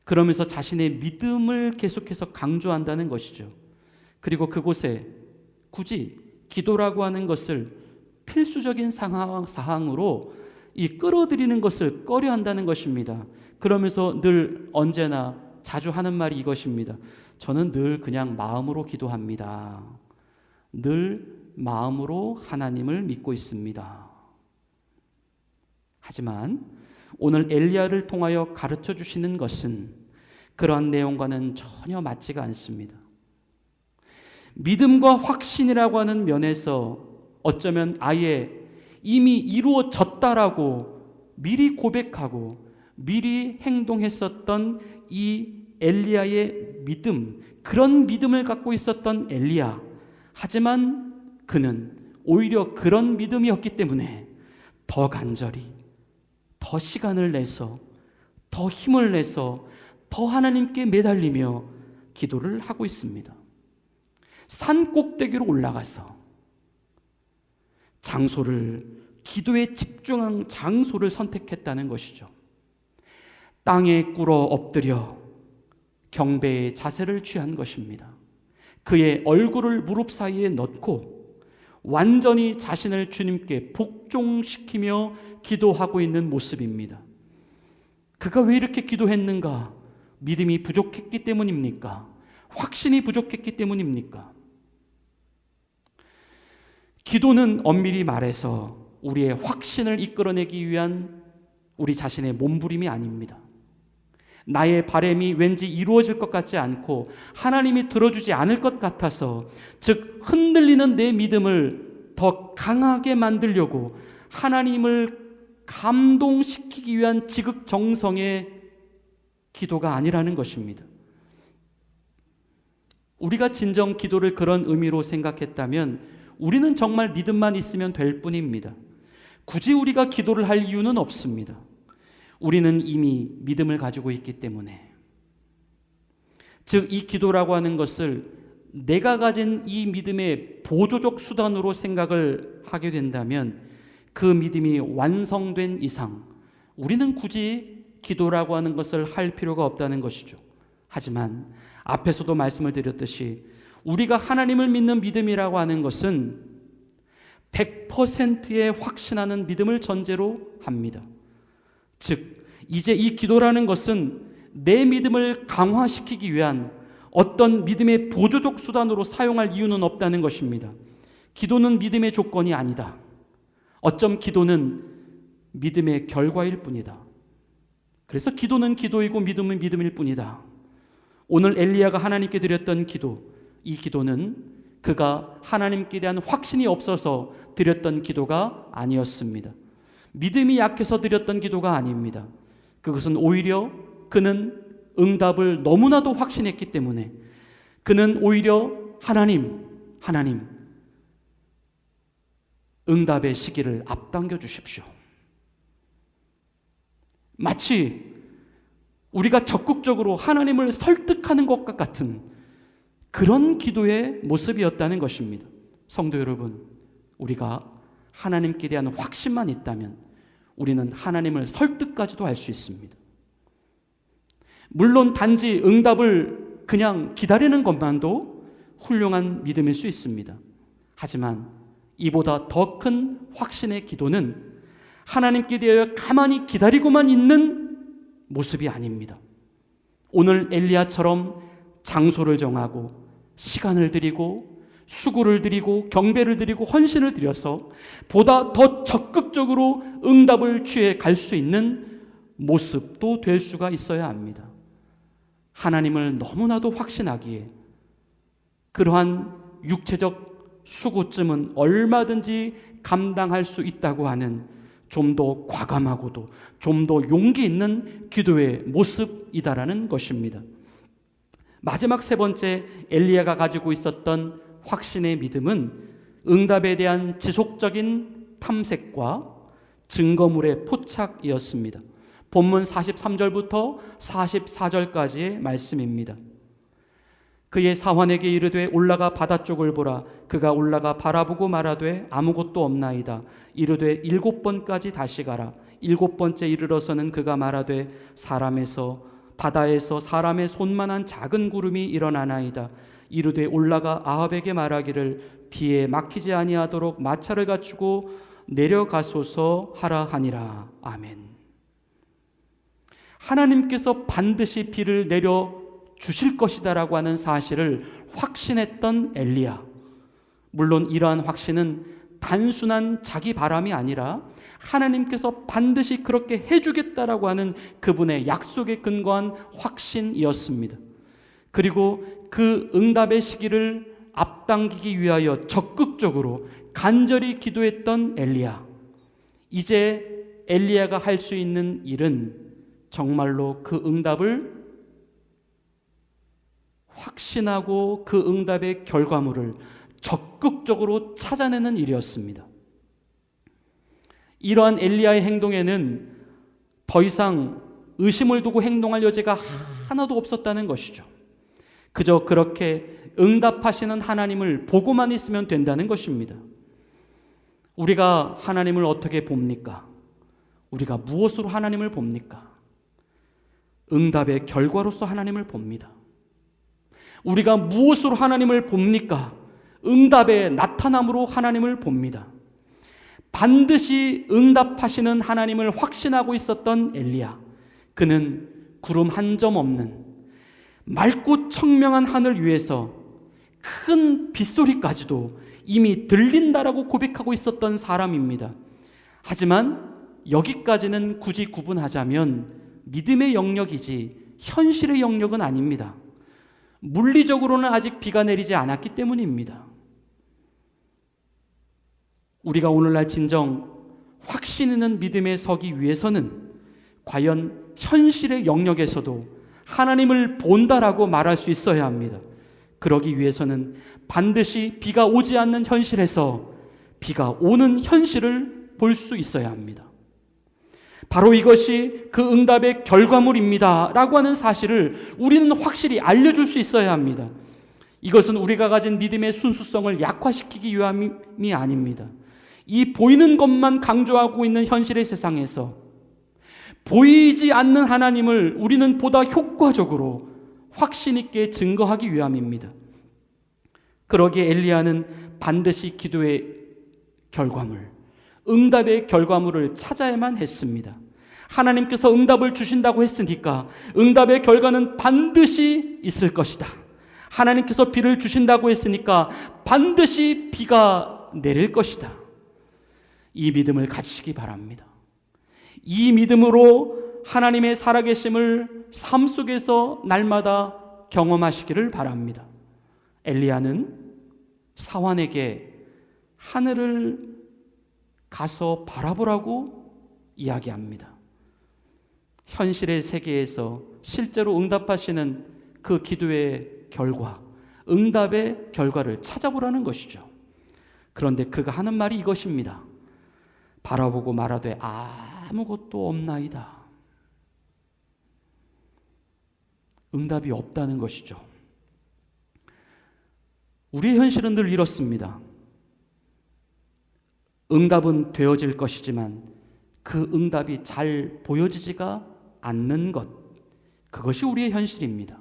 그러면서 자신의 믿음을 계속해서 강조한다는 것이죠. 그리고 그곳에 굳이 기도라고 하는 것을 필수적인 사항으로 끌어들이는 것을 꺼려한다는 것입니다. 그러면서 늘 언제나 자주 하는 말이 이것입니다. 저는 늘 그냥 마음으로 기도합니다. 늘 마음으로 하나님을 믿고 있습니다. 하지만 오늘 엘리야를 통하여 가르쳐 주시는 것은 그러한 내용과는 전혀 맞지가 않습니다. 믿음과 확신이라고 하는 면에서 어쩌면 아예 이미 이루어졌다라고 미리 고백하고 미리 행동했었던 이 엘리야의 믿음, 그런 믿음을 갖고 있었던 엘리야. 하지만 그는 오히려 그런 믿음이었기 때문에 더 간절히, 더 시간을 내서, 더 힘을 내서 더 하나님께 매달리며 기도를 하고 있습니다. 산 꼭대기로 올라가서 기도에 집중한 장소를 선택했다는 것이죠. 땅에 꿇어 엎드려 경배의 자세를 취한 것입니다. 그의 얼굴을 무릎 사이에 넣고 완전히 자신을 주님께 복종시키며 기도하고 있는 모습입니다. 그가 왜 이렇게 기도했는가? 믿음이 부족했기 때문입니까? 확신이 부족했기 때문입니까? 기도는 엄밀히 말해서 우리의 확신을 이끌어내기 위한 우리 자신의 몸부림이 아닙니다. 나의 바람이 왠지 이루어질 것 같지 않고 하나님이 들어주지 않을 것 같아서, 즉 흔들리는 내 믿음을 더 강하게 만들려고 하나님을 감동시키기 위한 지극정성의 기도가 아니라는 것입니다. 우리가 진정 기도를 그런 의미로 생각했다면 우리는 정말 믿음만 있으면 될 뿐입니다. 굳이 우리가 기도를 할 이유는 없습니다. 우리는 이미 믿음을 가지고 있기 때문에. 즉 이 기도라고 하는 것을 내가 가진 이 믿음의 보조적 수단으로 생각을 하게 된다면 그 믿음이 완성된 이상 우리는 굳이 기도라고 하는 것을 할 필요가 없다는 것이죠. 하지만 앞에서도 말씀을 드렸듯이 우리가 하나님을 믿는 믿음이라고 하는 것은 100%의 확신하는 믿음을 전제로 합니다. 즉 이제 이 기도라는 것은 내 믿음을 강화시키기 위한 어떤 믿음의 보조적 수단으로 사용할 이유는 없다는 것입니다. 기도는 믿음의 조건이 아니다. 어쩜 기도는 믿음의 결과일 뿐이다. 그래서 기도는 기도이고 믿음은 믿음일 뿐이다. 오늘 엘리야가 하나님께 드렸던 기도, 이 기도는 그가 하나님께 대한 확신이 없어서 드렸던 기도가 아니었습니다. 믿음이 약해서 드렸던 기도가 아닙니다. 그것은 오히려 그는 응답을 너무나도 확신했기 때문에 그는 오히려 하나님 응답의 시기를 앞당겨 주십시오. 마치 우리가 적극적으로 하나님을 설득하는 것과 같은 그런 기도의 모습이었다는 것입니다. 성도 여러분, 우리가 하나님께 대한 확신만 있다면 우리는 하나님을 설득까지도 할 수 있습니다. 물론 단지 응답을 그냥 기다리는 것만도 훌륭한 믿음일 수 있습니다. 하지만 이보다 더 큰 확신의 기도는 하나님께 대하여 가만히 기다리고만 있는 모습이 아닙니다. 오늘 엘리야처럼 장소를 정하고 시간을 들이고 수고를 드리고 경배를 드리고 헌신을 드려서 보다 더 적극적으로 응답을 취해 갈 수 있는 모습도 될 수가 있어야 합니다. 하나님을 너무나도 확신하기에 그러한 육체적 수고쯤은 얼마든지 감당할 수 있다고 하는 좀 더 과감하고도 좀 더 용기 있는 기도의 모습이다라는 것입니다. 마지막 세 번째 엘리야가 가지고 있었던 확신의 믿음은 응답에 대한 지속적인 탐색과 증거물의 포착이었습니다. 본문 43절부터 44절까지의 말씀입니다. 그의 사환에게 이르되 올라가 바다 쪽을 보라. 그가 올라가 바라보고 말하되 아무것도 없나이다. 이르되 7번까지 다시 가라. 7번째 이르러서는 그가 말하되 바다에서 사람의 손만한 작은 구름이 일어나나이다. 이르되 올라가 아합에게 말하기를 비에 막히지 아니하도록 마차를 갖추고 내려가소서 하라 하니라. 아멘. 하나님께서 반드시 비를 내려 주실 것이다라고 하는 사실을 확신했던 엘리야. 물론 이러한 확신은 단순한 자기 바람이 아니라 하나님께서 반드시 그렇게 해주겠다라고 하는 그분의 약속에 근거한 확신이었습니다. 그리고 그 응답의 시기를 앞당기기 위하여 적극적으로 간절히 기도했던 엘리야. 이제 엘리야가 할 수 있는 일은 정말로 그 응답을 확신하고 그 응답의 결과물을 적극적으로 찾아내는 일이었습니다. 이러한 엘리야의 행동에는 더 이상 의심을 두고 행동할 여지가 하나도 없었다는 것이죠. 그저 그렇게 응답하시는 하나님을 보고만 있으면 된다는 것입니다. 우리가 하나님을 어떻게 봅니까? 우리가 무엇으로 하나님을 봅니까? 응답의 결과로서 하나님을 봅니다. 우리가 무엇으로 하나님을 봅니까? 응답의 나타남으로 하나님을 봅니다. 반드시 응답하시는 하나님을 확신하고 있었던 엘리야. 그는 구름 한 점 없는 맑고 청명한 하늘 위에서 큰 빗소리까지도 이미 들린다라고 고백하고 있었던 사람입니다. 하지만 여기까지는 굳이 구분하자면 믿음의 영역이지 현실의 영역은 아닙니다. 물리적으로는 아직 비가 내리지 않았기 때문입니다. 우리가 오늘날 진정 확신 있는 믿음에 서기 위해서는 과연 현실의 영역에서도 하나님을 본다라고 말할 수 있어야 합니다. 그러기 위해서는 반드시 비가 오지 않는 현실에서 비가 오는 현실을 볼 수 있어야 합니다. 바로 이것이 그 응답의 결과물입니다 라고 하는 사실을 우리는 확실히 알려줄 수 있어야 합니다. 이것은 우리가 가진 믿음의 순수성을 약화시키기 위함이 아닙니다. 이 보이는 것만 강조하고 있는 현실의 세상에서 보이지 않는 하나님을 우리는 보다 효과적으로 확신 있게 증거하기 위함입니다. 그러기에 엘리야는 반드시 기도의 결과물, 응답의 결과물을 찾아야만 했습니다. 하나님께서 응답을 주신다고 했으니까 응답의 결과는 반드시 있을 것이다. 하나님께서 비를 주신다고 했으니까 반드시 비가 내릴 것이다. 이 믿음을 가지시기 바랍니다. 이 믿음으로 하나님의 살아계심을 삶 속에서 날마다 경험하시기를 바랍니다. 엘리야는 사환에게 하늘을 가서 바라보라고 이야기합니다. 현실의 세계에서 실제로 응답하시는 그 기도의 결과, 응답의 결과를 찾아보라는 것이죠. 그런데 그가 하는 말이 이것입니다. 바라보고 말하되 아무것도 없나이다. 응답이 없다는 것이죠. 우리의 현실은 늘 이렇습니다. 응답은 되어질 것이지만 그 응답이 잘 보여지지가 않는 것, 그것이 우리의 현실입니다.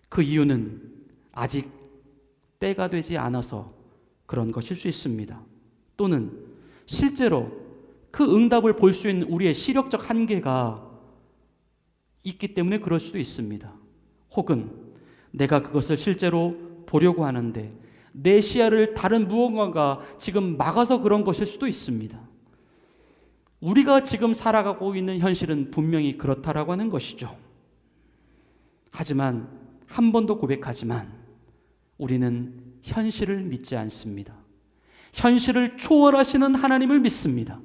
그 이유는 아직 때가 되지 않아서 그런 것일 수 있습니다. 또는 실제로 그 응답을 볼 수 있는 우리의 시력적 한계가 있기 때문에 그럴 수도 있습니다. 혹은 내가 그것을 실제로 보려고 하는데 내 시야를 다른 무언가가 지금 막아서 그런 것일 수도 있습니다. 우리가 지금 살아가고 있는 현실은 분명히 그렇다라고 하는 것이죠. 하지만 한 번 더 고백하지만 우리는 현실을 믿지 않습니다. 현실을 초월하시는 하나님을 믿습니다.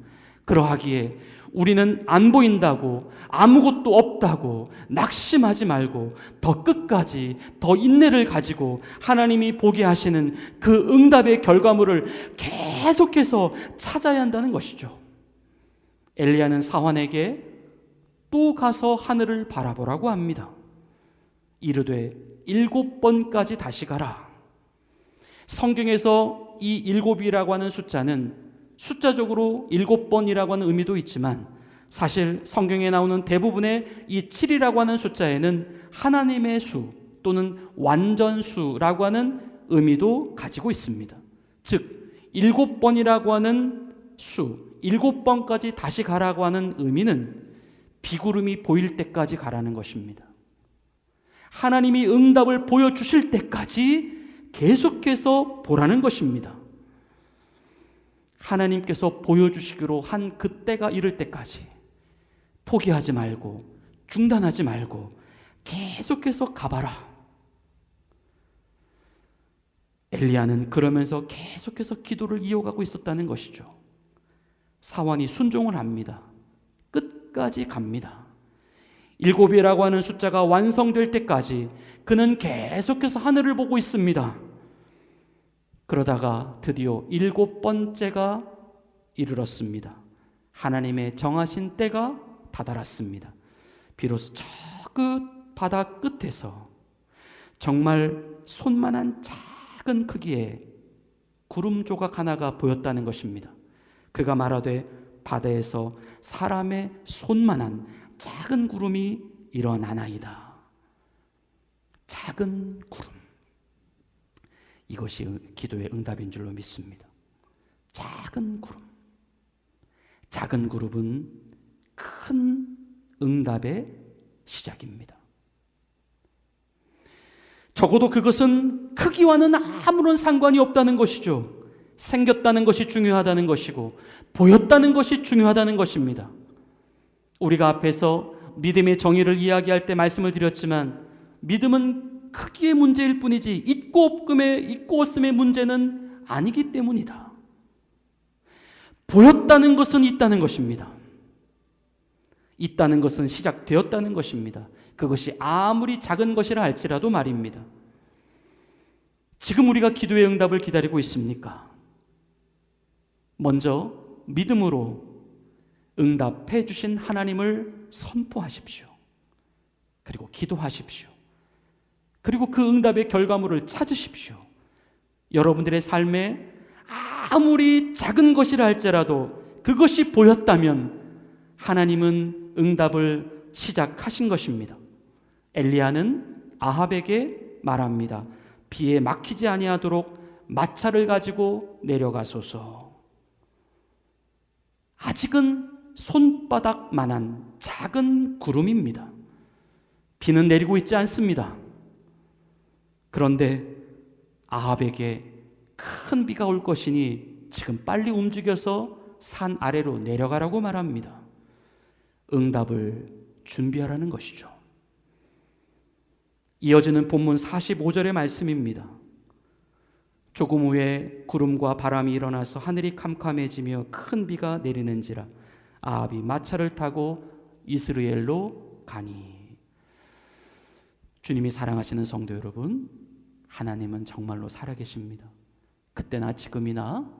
그러하기에 우리는 안 보인다고, 아무것도 없다고 낙심하지 말고 더 끝까지 더 인내를 가지고 하나님이 보게 하시는 그 응답의 결과물을 계속해서 찾아야 한다는 것이죠. 엘리야는 사환에게 또 가서 하늘을 바라보라고 합니다. 이르되 7번까지 다시 가라. 성경에서 이 7이라고 하는 숫자는 숫자적으로 7번이라고 하는 의미도 있지만 사실 성경에 나오는 대부분의 이 7이라고 하는 숫자에는 하나님의 수 또는 완전수라고 하는 의미도 가지고 있습니다. 즉 7번이라고 하는 수, 7번까지 다시 가라고 하는 의미는 비구름이 보일 때까지 가라는 것입니다. 하나님이 응답을 보여주실 때까지 계속해서 보라는 것입니다. 하나님께서 보여주시기로 한 그때가 이를 때까지 포기하지 말고 중단하지 말고 계속해서 가봐라. 엘리야는 그러면서 계속해서 기도를 이어가고 있었다는 것이죠. 사환이 순종을 합니다. 끝까지 갑니다. 7이라고 하는 숫자가 완성될 때까지 그는 계속해서 하늘을 보고 있습니다. 그러다가 드디어 7번째가 이르렀습니다. 하나님의 정하신 때가 다다랐습니다. 비로소 저 끝 바다 끝에서 정말 손만한 작은 크기의 구름 조각 하나가 보였다는 것입니다. 그가 말하되 바다에서 사람의 손만한 작은 구름이 일어나나이다. 작은 구름. 이것이 기도의 응답인 줄로 믿습니다. 작은 구름. 작은 구름은 큰 응답의 시작입니다. 적어도 그것은 크기와는 아무런 상관이 없다는 것이죠. 생겼다는 것이 중요하다는 것이고 보였다는 것이 중요하다는 것입니다. 우리가 앞에서 믿음의 정의를 이야기할 때 말씀을 드렸지만 믿음은 크기의 문제일 뿐이지 있고 없음의 문제는 아니기 때문이다. 보였다는 것은 있다는 것입니다. 있다는 것은 시작되었다는 것입니다. 그것이 아무리 작은 것이라 할지라도 말입니다. 지금 우리가 기도의 응답을 기다리고 있습니까? 먼저 믿음으로 응답해 주신 하나님을 선포하십시오. 그리고 기도하십시오. 그리고 그 응답의 결과물을 찾으십시오. 여러분들의 삶에 아무리 작은 것이라 할지라도 그것이 보였다면 하나님은 응답을 시작하신 것입니다. 엘리야는 아합에게 말합니다. 비에 막히지 아니하도록 마차를 가지고 내려가소서. 아직은 손바닥만한 작은 구름입니다. 비는 내리고 있지 않습니다. 그런데 아합에게 큰 비가 올 것이니 지금 빨리 움직여서 산 아래로 내려가라고 말합니다. 응답을 준비하라는 것이죠. 이어지는 본문 45절의 말씀입니다. 조금 후에 구름과 바람이 일어나서 하늘이 캄캄해지며 큰 비가 내리는지라 아합이 마차를 타고 이스라엘로 가니. 주님이 사랑하시는 성도 여러분, 하나님은 정말로 살아계십니다. 그때나 지금이나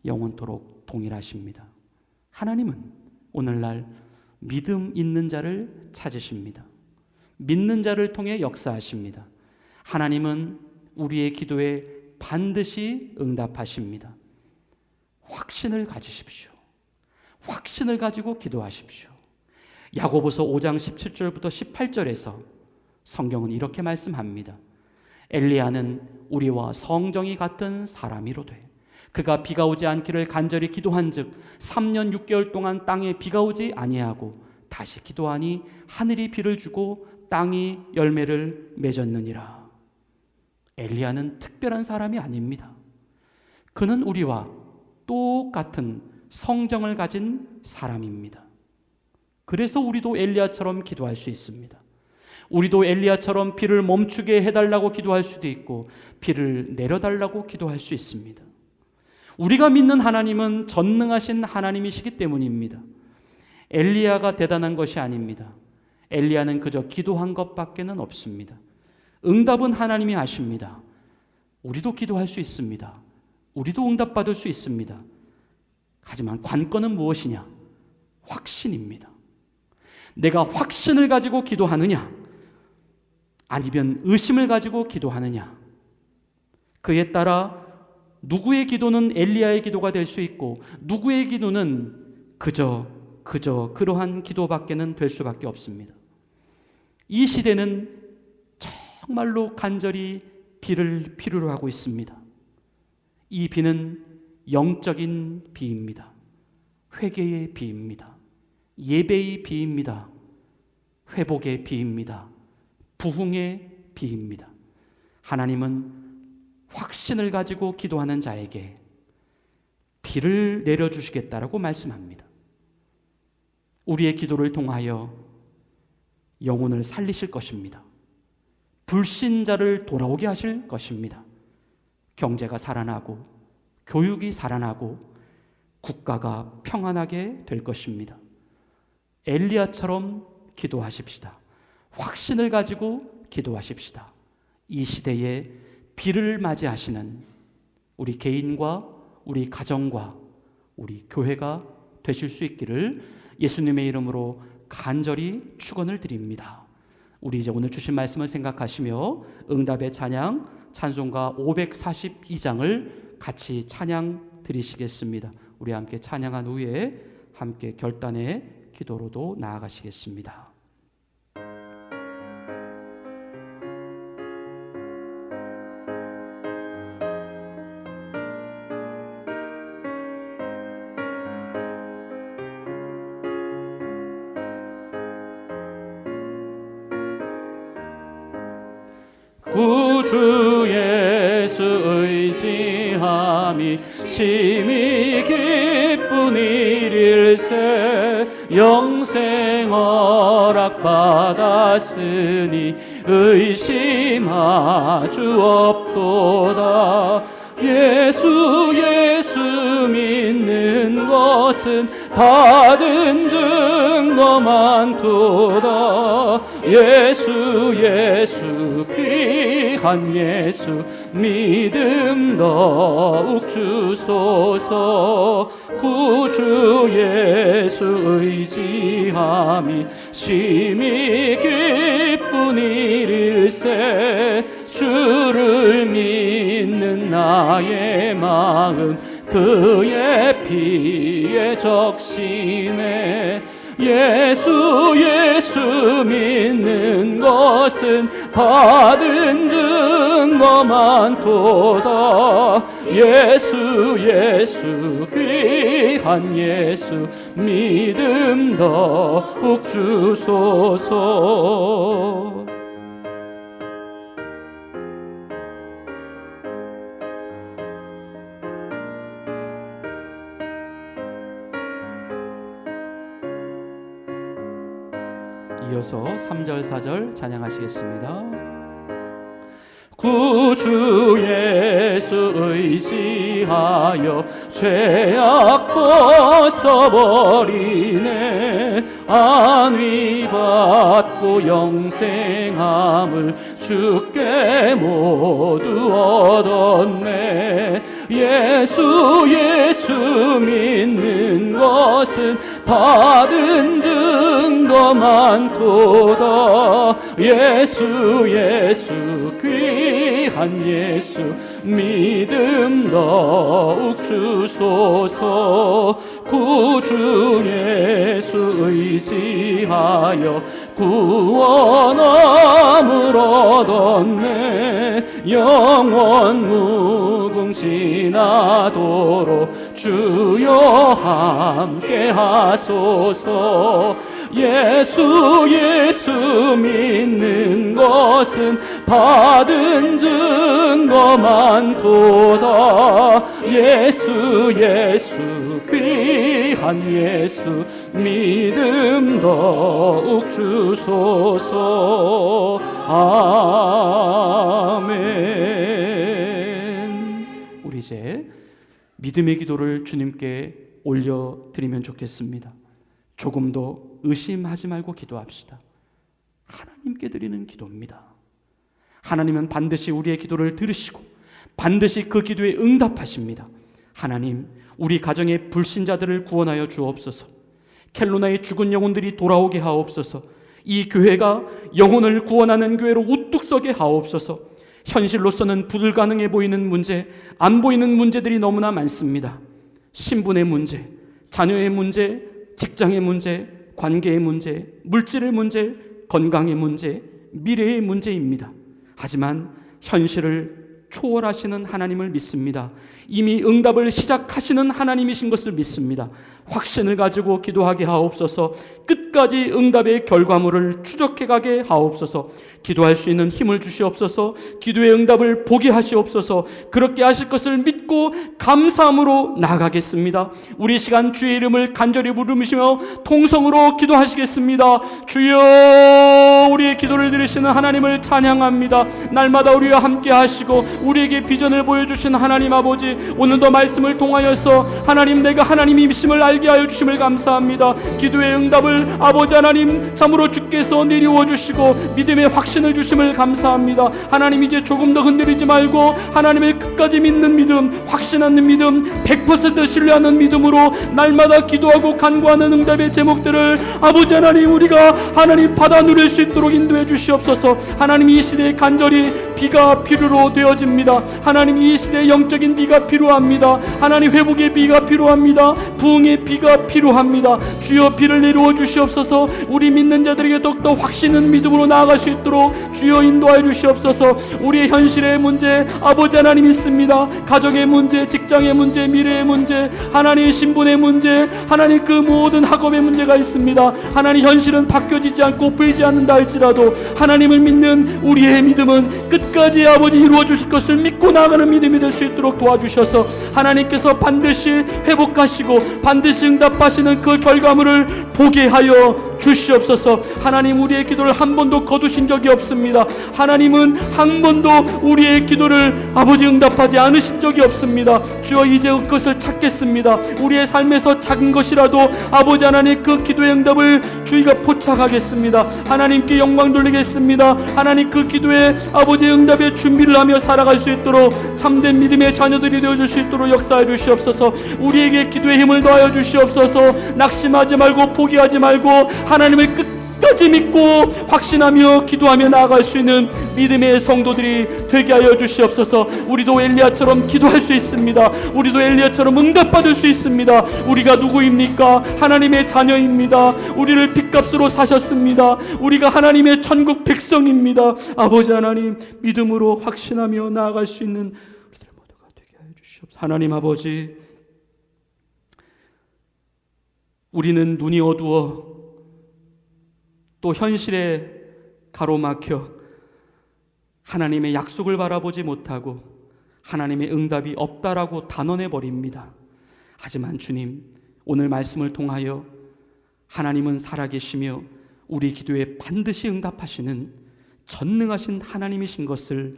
영원토록 동일하십니다. 하나님은 오늘날 믿음 있는 자를 찾으십니다. 믿는 자를 통해 역사하십니다. 하나님은 우리의 기도에 반드시 응답하십니다. 확신을 가지십시오. 확신을 가지고 기도하십시오. 야고보서 5장 17절부터 18절에서 성경은 이렇게 말씀합니다. 엘리야는 우리와 성정이 같은 사람이로되 그가 비가 오지 않기를 간절히 기도한즉 3년 6개월 동안 땅에 비가 오지 아니하고 다시 기도하니 하늘이 비를 주고 땅이 열매를 맺었느니라. 엘리야는 특별한 사람이 아닙니다. 그는 우리와 똑같은 성정을 가진 사람입니다. 그래서 우리도 엘리야처럼 기도할 수 있습니다. 우리도 엘리야처럼 비를 멈추게 해달라고 기도할 수도 있고 비를 내려달라고 기도할 수 있습니다. 우리가 믿는 하나님은 전능하신 하나님이시기 때문입니다. 엘리야가 대단한 것이 아닙니다. 엘리야는 그저 기도한 것밖에는 없습니다. 응답은 하나님이 하십니다. 우리도 기도할 수 있습니다. 우리도 응답받을 수 있습니다. 하지만 관건은 무엇이냐? 확신입니다. 내가 확신을 가지고 기도하느냐? 아니면 의심을 가지고 기도하느냐? 그에 따라 누구의 기도는 엘리야의 기도가 될 수 있고 누구의 기도는 그저 그러한 기도밖에는 될 수밖에 없습니다. 이 시대는 정말로 간절히 비를 필요로 하고 있습니다. 이 비는 영적인 비입니다. 회개의 비입니다. 예배의 비입니다. 회복의 비입니다. 부흥의 비입니다. 하나님은 확신을 가지고 기도하는 자에게 비를 내려주시겠다라고 말씀합니다. 우리의 기도를 통하여 영혼을 살리실 것입니다. 불신자를 돌아오게 하실 것입니다. 경제가 살아나고 교육이 살아나고 국가가 평안하게 될 것입니다. 엘리야처럼 기도하십시다. 확신을 가지고 기도하십시다. 이 시대에 비를 맞이하시는 우리 개인과 우리 가정과 우리 교회가 되실 수 있기를 예수님의 이름으로 간절히 축원을 드립니다. 우리 이제 오늘 주신 말씀을 생각하시며 응답의 찬양 찬송가 542장을 같이 찬양 드리시겠습니다. 우리 함께 찬양한 후에 함께 결단의 기도로도 나아가시겠습니다. 구주 예수 의지함이 심히 기쁜 일일세 영생 허락받았으니 의심하 주 없도다. 예수 믿는 것은 받은 증거 많도다. 예수 귀한 예수 믿음 더욱 주소서. 구주 예수 의지함이 심히 기쁜 일일세 글쎄 주를 믿는 나의 마음 그의 피에 적시네. 예수 믿는 것은 받은 증거만 도다. 예수 귀한 예수 믿음 더욱 주소서. 이어서 3절 4절 찬양하시겠습니다. 구주 예수 의지하여 죄악 벗어버리네. 안위 받고 영생함을 주께 모두 얻었네. 예수 믿는 것은 받은 증거만 도다. 예수 귀한 예수 믿음 더욱 주소서. 구주 예수 의지하여 구원함을 얻었네. 영원 무궁지나도록 주여 함께 하소서. 예수 믿는 것은 받은 증거만 도다. 예수 귀한 예수 믿음 더욱 주소서. 아멘. 우리 이제 믿음의 기도를 주님께 올려드리면 좋겠습니다. 조금 더 의심하지 말고 기도합시다. 하나님께 드리는 기도입니다. 하나님은 반드시 우리의 기도를 들으시고 반드시 그 기도에 응답하십니다. 하나님, 우리 가정의 불신자들을 구원하여 주옵소서. 켈로나의 죽은 영혼들이 돌아오게 하옵소서. 이 교회가 영혼을 구원하는 교회로 우뚝 서게 하옵소서. 현실로서는 불가능해 보이는 문제, 안 보이는 문제들이 너무나 많습니다. 신분의 문제, 자녀의 문제, 직장의 문제, 관계의 문제, 물질의 문제, 건강의 문제, 미래의 문제입니다. 하지만 현실을 초월하시는 하나님을 믿습니다. 이미 응답을 시작하시는 하나님이신 것을 믿습니다. 확신을 가지고 기도하게 하옵소서. 끝까지 응답의 결과물을 추적해 가게 하옵소서. 기도할 수 있는 힘을 주시옵소서. 기도의 응답을 보게 하시옵소서. 그렇게 하실 것을 믿고 감사함으로 나아가겠습니다. 우리 시간 주의 이름을 간절히 부르시며 통성으로 기도하시겠습니다. 주여, 우리의 기도를 들으시는 하나님을 찬양합니다. 날마다 우리와 함께 하시고 우리에게 비전을 보여주신 하나님 아버지, 오늘도 말씀을 통하여서 하나님, 내가 하나님이심을 알게 하여 주심을 감사합니다. 기도의 응답을 아버지 하나님 참으로 주께서 내려워 주시고 믿음의 확신을 주심을 감사합니다. 하나님, 이제 조금 더 흔들리지 말고 하나님을 끝까지 믿는 믿음, 확신하는 믿음, 100% 신뢰하는 믿음으로 날마다 기도하고 간구하는 응답의 제목들을 아버지 하나님, 우리가 하나님 받아 누릴 수 있도록 인도해 주시옵소서. 하나님, 이 시대에 간절히 비가 필요로 되어집니다. 하나님, 이 시대에 영적인 비가 필요합니다. 하나님, 회복의 비가 필요합니다. 부흥의 비가 필요합니다. 주여, 비를 내려워 주시옵소서. 우리 믿는 자들에게 더욱더 확신 있는 믿음으로 나아갈 수 있도록 주여 인도하여 주시옵소서. 우리의 현실의 문제 아버지 하나님 있습니다. 가정의 문제, 직장의 문제, 미래의 문제, 하나님 신분의 문제, 하나님 그 모든 학업의 문제가 있습니다. 하나님, 현실은 바뀌어지지 않고 보이지 않는다 할지라도 하나님을 믿는 우리의 믿음은 끝까지 아버지 이루어 주실 것을 믿고 나아가는 믿음이 될 수 있도록 도와주셔서 하나님께서 반드시 회복하시고 반드시 응답하시는 그 결과물을 보게 하여 주시옵소서. 하나님, 우리의 기도를 한 번도 거두신 적이 없습니다. 하나님은 한 번도 우리의 기도를 아버지 응답하지 않으신 적이 없습니다. 주여, 이제 그것을 찾겠습니다. 우리의 삶에서 작은 것이라도 아버지 하나님 그 기도의 응답을 주의가 포착하겠습니다. 하나님께 영광 돌리겠습니다. 하나님, 그 기도의 아버지 응답의 준비를 하며 살아갈 수 있도록 참된 믿음의 자녀들이 되어줄 수 있도록 역사해 주시옵소서. 우리에게 기도의 힘을 더하여 주시옵소서. 낙심하지 말고 포기하지 말고 하나님을 끝까지 믿고 확신하며 기도하며 나아갈 수 있는 믿음의 성도들이 되게 하여 주시옵소서. 우리도 엘리야처럼 기도할 수 있습니다. 우리도 엘리야처럼 응답받을 수 있습니다. 우리가 누구입니까? 하나님의 자녀입니다. 우리를 핏값으로 사셨습니다. 우리가 하나님의 천국 백성입니다. 아버지 하나님, 믿음으로 확신하며 나아갈 수 있는 우리들 모두가 되게 하여 주시옵소서. 하나님 아버지, 우리는 눈이 어두워 또 현실에 가로막혀 하나님의 약속을 바라보지 못하고 하나님의 응답이 없다라고 단언해 버립니다. 하지만 주님, 오늘 말씀을 통하여 하나님은 살아계시며 우리 기도에 반드시 응답하시는 전능하신 하나님이신 것을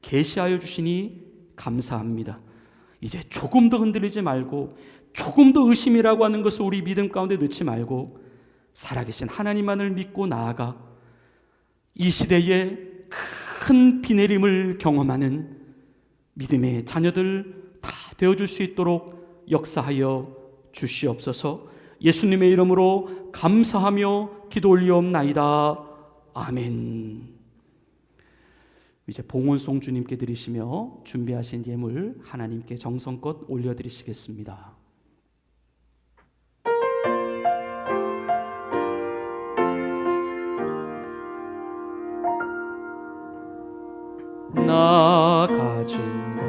계시하여 주시니 감사합니다. 이제 조금 더 흔들리지 말고 조금 더 의심이라고 하는 것을 우리 믿음 가운데 넣지 말고 살아계신 하나님만을 믿고 나아가 이 시대에 큰 비 내림을 경험하는 믿음의 자녀들 다 되어줄 수 있도록 역사하여 주시옵소서. 예수님의 이름으로 감사하며 기도 올리옵나이다. 아멘. 이제 봉헌송 주님께 드리시며 준비하신 예물 하나님께 정성껏 올려드리시겠습니다. 나 가진 것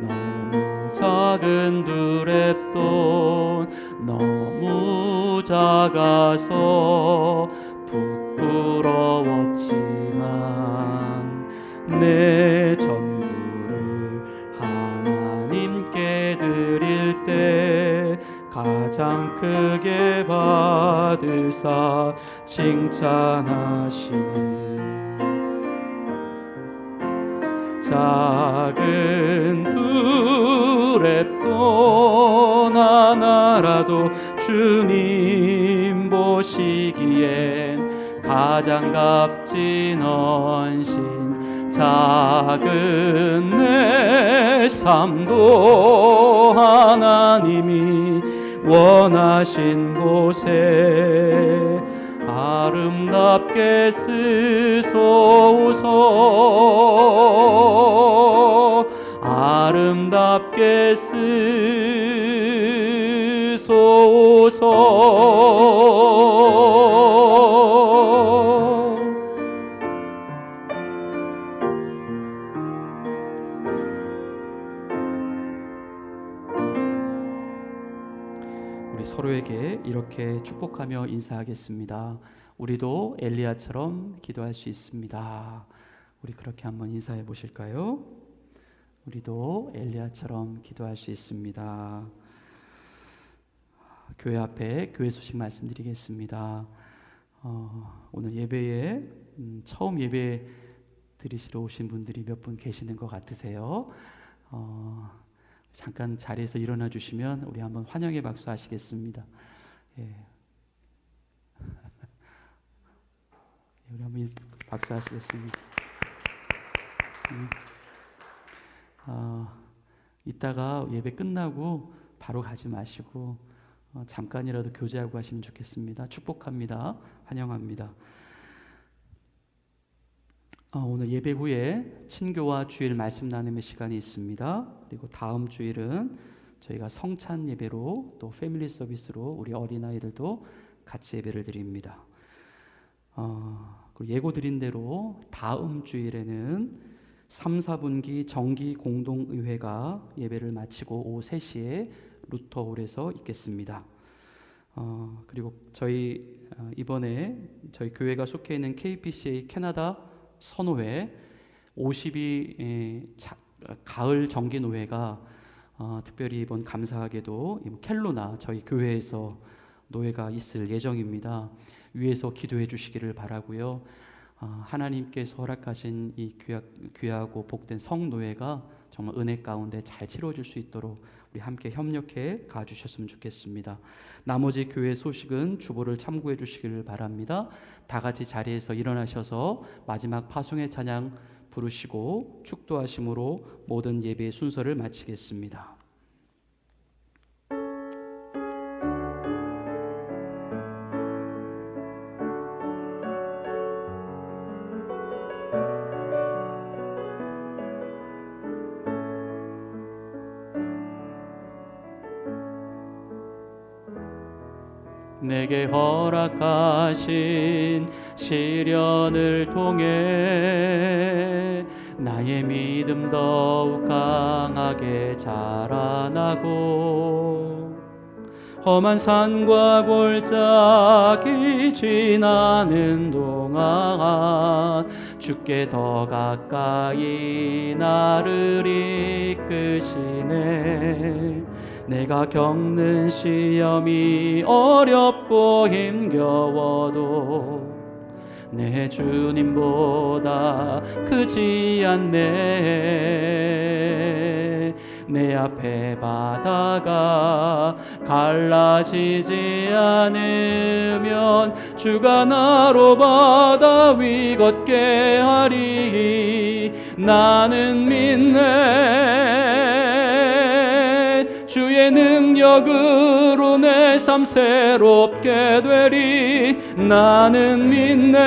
너무 작은 두랩돈 너무 작아서 부끄러웠지만 내 전부를 하나님께 드릴 때 가장 크게 받으사 칭찬하시네. 작은 두랩돈 하나라도 주님 보시기엔 가장 값진 헌신. 작은 내 삶도 하나님이 원하신 곳에 아름답게 쓰소서. 아름답게 쓰소서. 우리 서로에게 이렇게 축복하며 인사하겠습니다. 우리도 엘리야처럼 기도할 수 있습니다. 우리 그렇게 한번 인사해 보실까요? 우리도 엘리야처럼 기도할 수 있습니다. 교회 앞에 교회 소식 말씀드리겠습니다. 오늘 예배에 처음 예배 드리시러 오신 분들이 몇 분 계시는 것 같으세요. 잠깐 자리에서 일어나 주시면 우리 한번 환영의 박수 하시겠습니다. 예. 우리 한번 박수 하시겠습니다. 이따가 예배 끝나고 바로 가지 마시고 잠깐이라도 교제하고 가시면 좋겠습니다. 축복합니다. 환영합니다. 오늘 예배 후에 친교와 주일 말씀 나눔의 시간이 있습니다. 그리고 다음 주일은 저희가 성찬 예배로 또 패밀리 서비스로 우리 어린아이들도 같이 예배를 드립니다. 그리고 예고 드린 대로 다음 주일에는 3, 4분기 정기 공동의회가 예배를 마치고 오후 3시에 루터홀에서 있겠습니다. 그리고 저희 이번에 저희 교회가 속해 있는 KPCA 캐나다 선호회 52 가을 정기 노회가 특별히 이번 감사하게도 켈로나 저희 교회에서 노회가 있을 예정입니다. 위에서 기도해 주시기를 바라고요. 하나님께서 허락하신 이 귀하고 복된 성노회가 정말 은혜 가운데 잘 치러질 수 있도록 우리 함께 협력해 가주셨으면 좋겠습니다. 나머지 교회 소식은 주보를 참고해 주시기를 바랍니다. 다 같이 자리에서 일어나셔서 마지막 파송의 찬양 부르시고 축도하심으로 모든 예배의 순서를 마치겠습니다. 내게 허락하신 시련을 통해 나의 믿음 더욱 강하게 자라나고 험한 산과 골짜기 지나는 동안 주께 더 가까이 나를 이끄시네. 내가 겪는 시험이 어렵고 힘겨워도 내 주님보다 크지 않네. 내 앞에 바다가 갈라지지 않으면 주가 나로 바다 위 걷게 하리. 나는 믿네. 주의 능력으로 내 삶 새롭게 되리. 나는 믿네.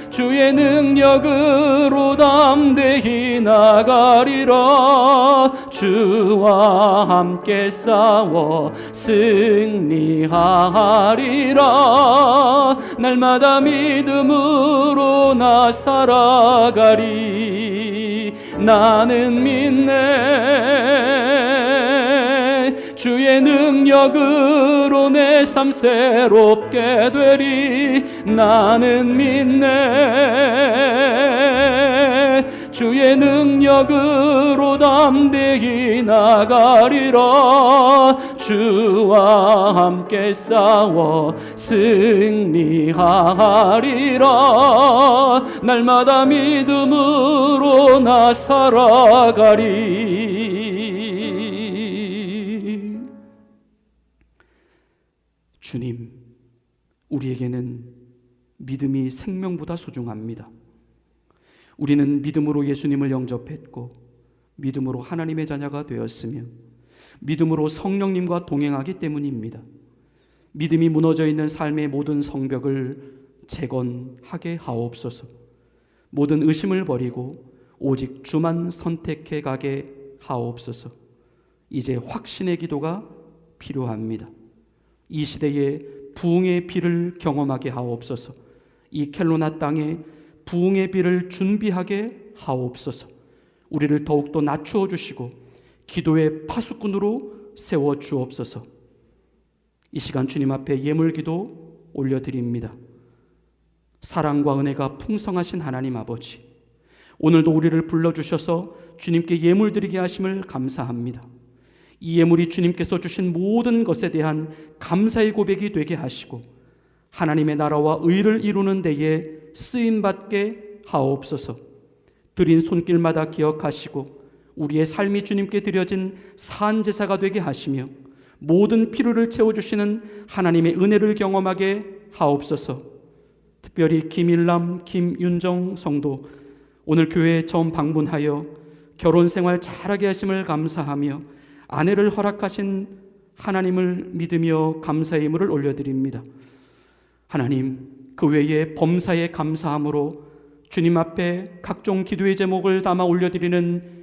주의 능력으로 담대히 나가리라. 주와 함께 싸워 승리하리라. 날마다 믿음으로 나 살아가리. 나는 믿네. 주의 능력으로 내 삶 새롭게 되리. 나는 믿네. 주의 능력으로 담대히 나가리라. 주와 함께 싸워 승리하리라. 날마다 믿음으로 나 살아가리. 주님, 우리에게는 믿음이 생명보다 소중합니다. 우리는 믿음으로 예수님을 영접했고 믿음으로 하나님의 자녀가 되었으며 믿음으로 성령님과 동행하기 때문입니다. 믿음이 무너져 있는 삶의 모든 성벽을 재건하게 하옵소서. 모든 의심을 버리고 오직 주만 선택해 가게 하옵소서. 이제 확신의 기도가 필요합니다. 이 시대에 부흥의 비를 경험하게 하옵소서. 이 켈로나 땅에 부흥의 비를 준비하게 하옵소서. 우리를 더욱더 낮추어 주시고 기도의 파수꾼으로 세워 주옵소서. 이 시간 주님 앞에 예물기도 올려드립니다. 사랑과 은혜가 풍성하신 하나님 아버지, 오늘도 우리를 불러주셔서 주님께 예물 드리게 하심을 감사합니다. 이 예물이 주님께서 주신 모든 것에 대한 감사의 고백이 되게 하시고 하나님의 나라와 의를 이루는 데에 쓰임받게 하옵소서. 드린 손길마다 기억하시고 우리의 삶이 주님께 드려진 산제사가 되게 하시며 모든 필요를 채워주시는 하나님의 은혜를 경험하게 하옵소서. 특별히 김일남, 김윤정 성도 오늘 교회에 처음 방문하여 결혼생활 잘하게 하심을 감사하며 아내를 허락하신 하나님을 믿으며 감사의 예물을 올려드립니다. 하나님, 그 외에 범사에 감사함으로 주님 앞에 각종 기도의 제목을 담아 올려드리는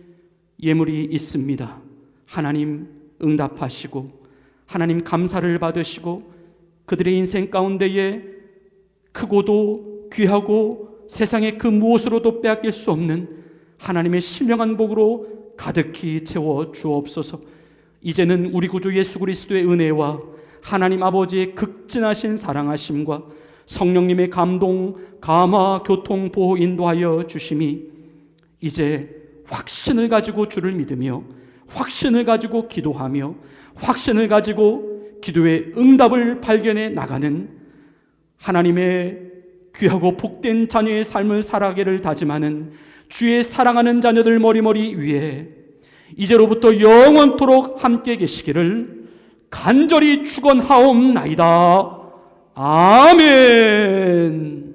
예물이 있습니다. 하나님 응답하시고 하나님 감사를 받으시고 그들의 인생 가운데에 크고도 귀하고 세상의 그 무엇으로도 빼앗길 수 없는 하나님의 신령한 복으로 가득히 채워 주옵소서. 이제는 우리 구주 예수 그리스도의 은혜와 하나님 아버지의 극진하신 사랑하심과 성령님의 감동, 감화, 교통, 보호, 인도하여 주심이 이제 확신을 가지고 주를 믿으며 확신을 가지고 기도하며 확신을 가지고 기도의 응답을 발견해 나가는 하나님의 귀하고 복된 자녀의 삶을 살아가기를 다짐하는 주의 사랑하는 자녀들 머리머리 위에 이제로부터 영원토록 함께 계시기를 간절히 축원하옵나이다. 아멘.